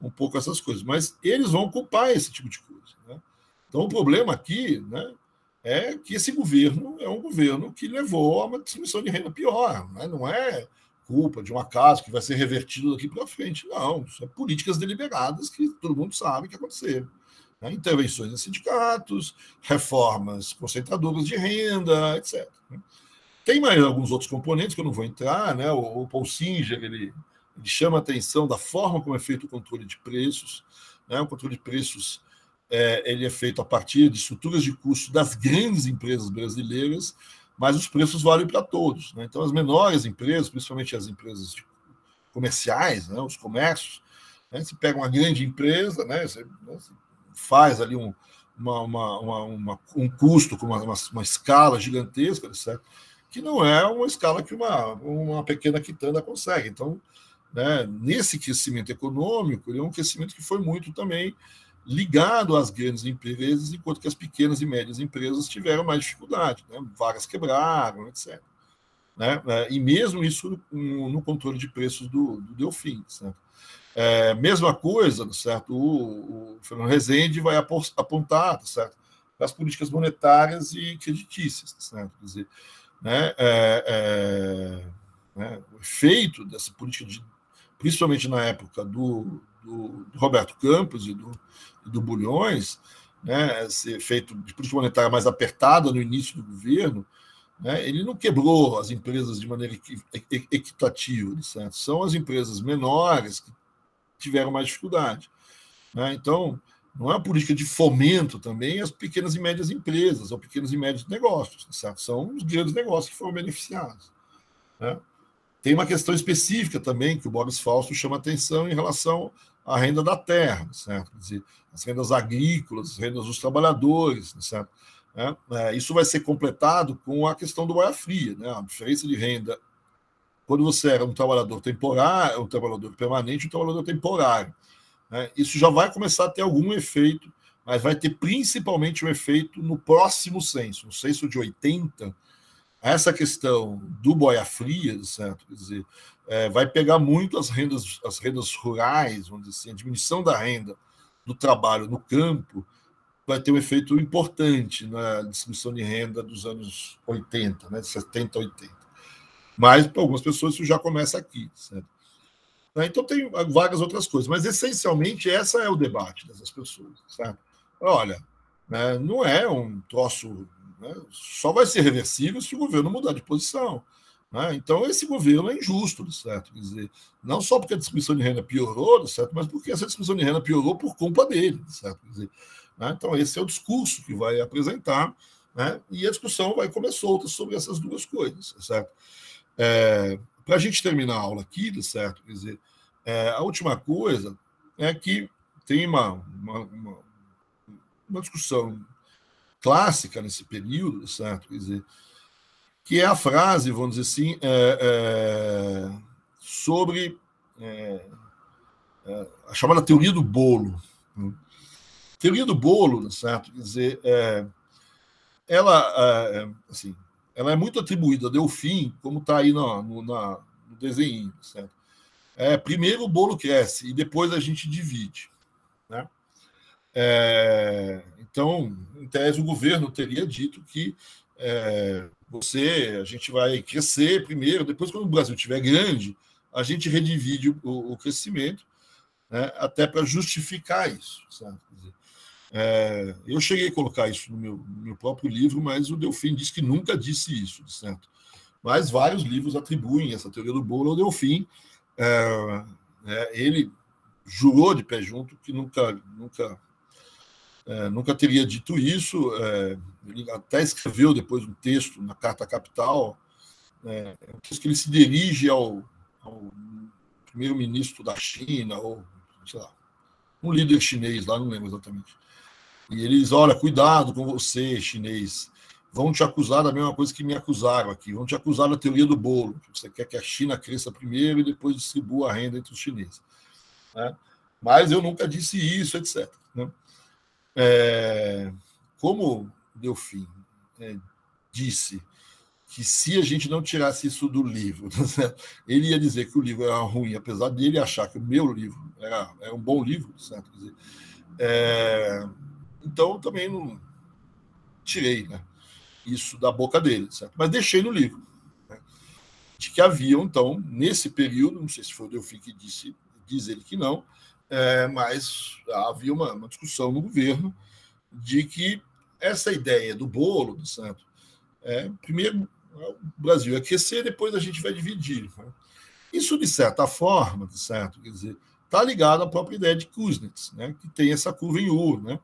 um pouco essas coisas. Mas eles vão culpar esse tipo de coisa. Né? Então, o problema aqui, né, é que esse governo é um governo que levou a uma distribuição de renda pior. Né? Não é culpa de um acaso que vai ser revertido daqui para frente. Não, são políticas deliberadas que todo mundo sabe que aconteceram. Né? Intervenções em sindicatos, reformas concentradoras de renda, etc. Tem mais alguns outros componentes que eu não vou entrar. Né? O Paul Singer, ele chama a atenção da forma como é feito o controle de preços. Né? O controle de preços ele é feito a partir de estruturas de custo das grandes empresas brasileiras, mas os preços valem para todos. Né? Então, as menores empresas, principalmente as empresas comerciais, né? Os comércios, né? Você pega uma grande empresa, né? Você faz ali um custo com uma escala gigantesca, certo? Que não é uma escala que uma pequena quitanda consegue. Então, né, nesse crescimento econômico, ele é um crescimento que foi muito também ligado às grandes empresas, enquanto que as pequenas e médias empresas tiveram mais dificuldade, né? Vagas quebraram, etc. Né? E mesmo isso no controle de preços do Delfim. Certo? Mesma coisa, certo? O Fernando Rezende vai apontar, certo? Para as políticas monetárias e creditícias. Certo? Quer dizer, né? O efeito dessa política, principalmente na época do Roberto Campos e do Bulhões, né, esse efeito de política monetária mais apertada no início do governo, né, ele não quebrou as empresas de maneira equitativa, certo? São as empresas menores que tiveram mais dificuldade. Né? Então, não é uma política de fomento também às pequenas e médias empresas, ou pequenos e médios negócios, certo? São os grandes negócios que foram beneficiados. Né? Tem uma questão específica também que o Boris Fausto chama atenção em relação à renda da terra, certo? Quer dizer, as rendas agrícolas, as rendas dos trabalhadores, certo? Isso vai ser completado com a questão do boia fria, né? A diferença de renda quando você era um trabalhador temporário, um trabalhador permanente, um trabalhador temporário. Né? Isso já vai começar a ter algum efeito, mas vai ter principalmente um efeito no próximo censo, no censo de 80. Essa questão do boia fria, certo? Quer dizer, vai pegar muito as rendas rurais, vamos dizer assim, a diminuição da renda do trabalho no campo vai ter um efeito importante na distribuição de renda dos anos 80, né, 70, 80. Mas, para algumas pessoas, isso já começa aqui. Certo? Então, tem várias outras coisas, mas, essencialmente, esse é o debate dessas pessoas. Certo? Olha, né, não é um troço... Né, só vai ser reversível se o governo mudar de posição. Né? Então, esse governo é injusto, certo? Quer dizer, não só porque a distribuição de renda piorou, certo? Mas porque essa distribuição de renda piorou por culpa dele. Certo? Quer dizer, né? Então, esse é o discurso que vai apresentar, né? E a discussão vai comer solta sobre essas duas coisas. Certo? Para a gente terminar a aula aqui, certo? Quer dizer, a última coisa é que tem uma discussão clássica nesse período, certo? Quer dizer, que é a frase, vamos dizer assim, sobre a chamada teoria do bolo. Teoria do bolo, certo? Quer dizer, ela é muito atribuída a Delfim, como está aí no desenho, certo? Primeiro o bolo cresce e depois a gente divide. Né? Então, em tese, o governo teria dito que a gente vai crescer primeiro, depois, quando o Brasil estiver grande, a gente redivide o crescimento, né, até para justificar isso. Certo? Quer dizer, eu cheguei a colocar isso no meu próprio livro, mas o Delfim disse que nunca disse isso, certo? Mas vários livros atribuem essa teoria do bolo ao Delfim. Ele jurou de pé junto que nunca teria dito isso. Ele até escreveu depois um texto na Carta Capital, um texto que ele se dirige ao primeiro-ministro da China, ou sei lá, um líder chinês lá, não lembro exatamente. E ele diz: olha, cuidado com você, chinês, vão te acusar da mesma coisa que me acusaram aqui, vão te acusar da teoria do bolo, que você quer que a China cresça primeiro e depois distribua a renda entre os chineses. Né? Mas eu nunca disse isso, etc. Né? Como Delfim disse que se a gente não tirasse isso do livro, ele ia dizer que o livro era ruim, apesar dele achar que o meu livro era um bom livro, certo? Quer dizer, então também não tirei, né, isso da boca dele, certo? Mas deixei no livro, né, de que havia, então, nesse período, não sei se foi o Delfim que disse, diz ele que não, mas havia uma discussão no governo de que essa ideia do bolo, certo? Primeiro, o Brasil ia aquecer, depois a gente vai dividir. Né? Isso, de certa forma, certo? Quer dizer, está ligado à própria ideia de Kuznets, né? Que tem essa curva em U. Né?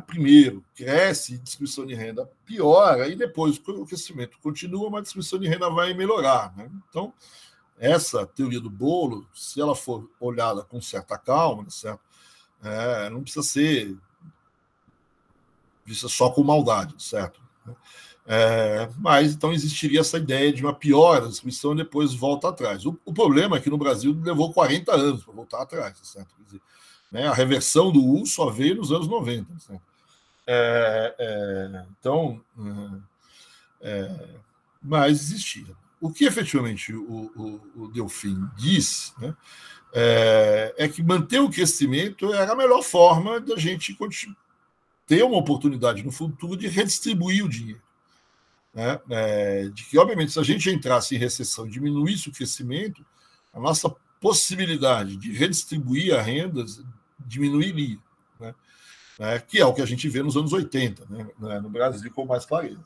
Primeiro, cresce, distribuição de renda piora, e depois o crescimento continua, mas a distribuição de renda vai melhorar. Né? Então, essa teoria do bolo, se ela for olhada com certa calma, certo? Não precisa ser vista só com maldade, certo? Mas então existiria essa ideia de uma piora da distribuição e depois volta atrás. O problema é que no Brasil levou 40 anos para voltar atrás, certo? Quer dizer, a reversão do U só veio nos anos 90. Certo? Então, mas existia. O que efetivamente o Delfim diz, né, é que manter o crescimento era a melhor forma da gente ter uma oportunidade no futuro de redistribuir o dinheiro. Né? De que, obviamente, se a gente entrasse em recessão e diminuísse o crescimento, a nossa possibilidade de redistribuir a renda diminuiria. Né? Que é o que a gente vê nos anos 80, né? No Brasil com mais clareza.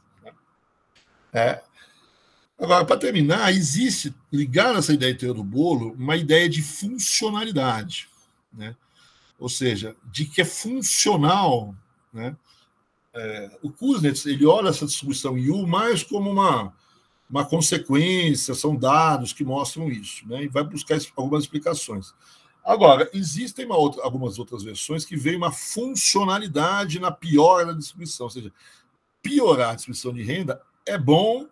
Né? Agora, para terminar, existe, ligado a essa ideia de teoria do bolo, uma ideia de funcionalidade. Né? Ou seja, de que é funcional. Né? O Kuznets ele olha essa distribuição em U mais como uma consequência, são dados que mostram isso, né? E vai buscar algumas explicações. Agora, existem algumas outras versões que veem uma funcionalidade na piora da distribuição, ou seja, piorar a distribuição de renda é bom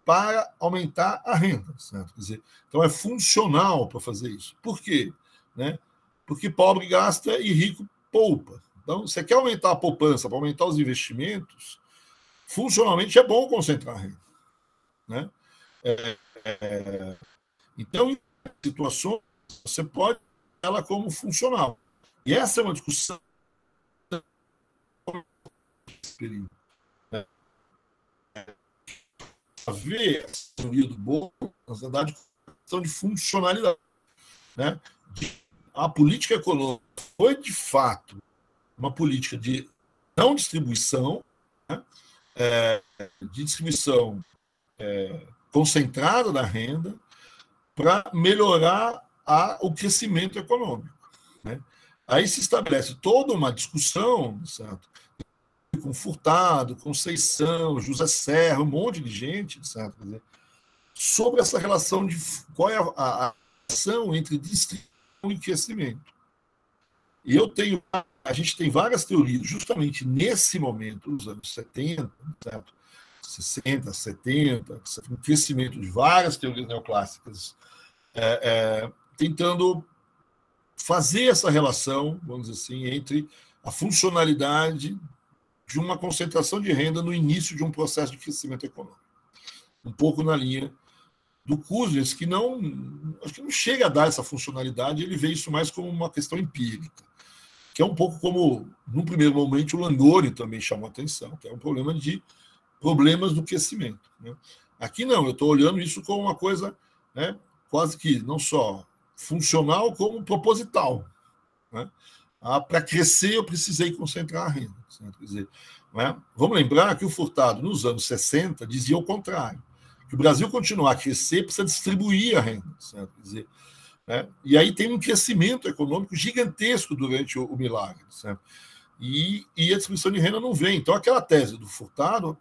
para aumentar a renda, certo? Quer dizer, então é funcional para fazer isso. Por quê? Né? Porque pobre gasta e rico poupa. Então, você quer aumentar a poupança para aumentar os investimentos, funcionalmente é bom concentrar a renda. Né? Então, em situações, você pode ter ela como funcional. E essa é uma discussão a ver a teoria do bolo, na verdade, questão de funcionalidade. Né? A política econômica foi, de fato, uma política de não distribuição, né? De distribuição concentrada da renda para melhorar o crescimento econômico. Né? Aí se estabelece toda uma discussão, certo? Com Furtado, Conceição, José Serra, um monte de gente, certo? Quer dizer, sobre essa relação de qual é a relação entre distribuição e crescimento. E a gente tem várias teorias, justamente nesse momento, nos anos 70, certo? 60, 70, um crescimento de várias teorias neoclássicas, tentando fazer essa relação, vamos dizer assim, entre a funcionalidade de uma concentração de renda no início de um processo de crescimento econômico. Um pouco na linha do Kuznets, que acho que não chega a dar essa funcionalidade, ele vê isso mais como uma questão empírica, que é um pouco como, num primeiro momento, o Langoni também chamou a atenção, que é um problema de problemas do crescimento. Né? Aqui não, eu estou olhando isso como uma coisa, né, quase que não só funcional, como proposital. Né? Para crescer, eu precisei concentrar a renda. Certo? Quer dizer, né? Vamos lembrar que o Furtado, nos anos 60, dizia o contrário, que o Brasil continuar a crescer precisa distribuir a renda. Certo? Quer dizer, né? E aí tem um crescimento econômico gigantesco durante o milagre. Certo? E a distribuição de renda não vem. Então, aquela tese do Furtado,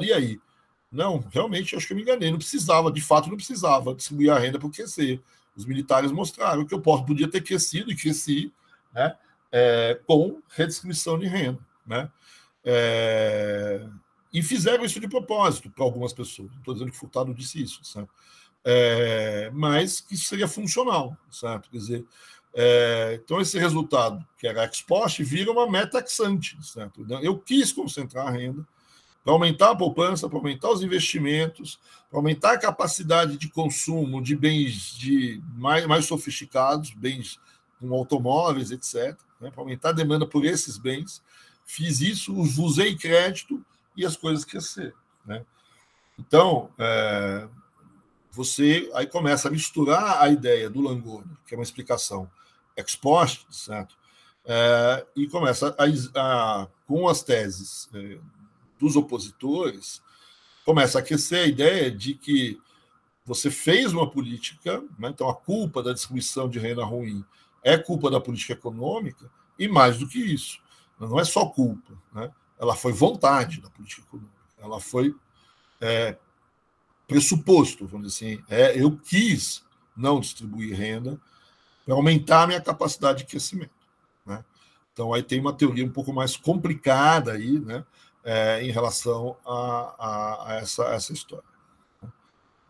e aí? Não, realmente, acho que eu me enganei. Não precisava, de fato, não precisava distribuir a renda para crescer. Os militares mostraram que eu podia ter crescido e cresci, né, com redistribuição de renda. Né? E fizeram isso de propósito para algumas pessoas. Não estou dizendo que Furtado disse isso, certo? Mas que isso seria funcional, certo? Quer dizer, então esse resultado, que era ex post, vira uma meta ex ante, certo? Eu quis concentrar a renda para aumentar a poupança, para aumentar os investimentos, para aumentar a capacidade de consumo de bens mais sofisticados, bens com automóveis, etc., né, para aumentar a demanda por esses bens. Fiz isso, usei crédito e as coisas cresceram, né? Então, você aí começa a misturar a ideia do Langoni, que é uma explicação ex post, certo? E começa com as teses dos opositores, começa a aquecer a ideia de que você fez uma política, né? Então a culpa da distribuição de renda ruim é culpa da política econômica, e mais do que isso, não é só culpa, né? Ela foi vontade da política econômica, ela foi pressuposto, vamos dizer assim, eu quis não distribuir renda para aumentar a minha capacidade de crescimento, né? Então aí tem uma teoria um pouco mais complicada aí, né? Em relação a essa história.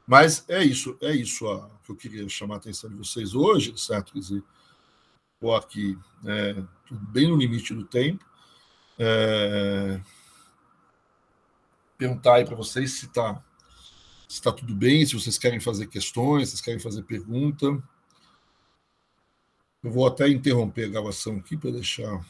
Mas é isso que eu queria chamar a atenção de vocês hoje, certo? Quer dizer, estou aqui bem no limite do tempo. Perguntar aí para vocês se está tudo bem, se vocês querem fazer questões, se vocês querem fazer pergunta. Eu vou até interromper a gravação aqui para deixar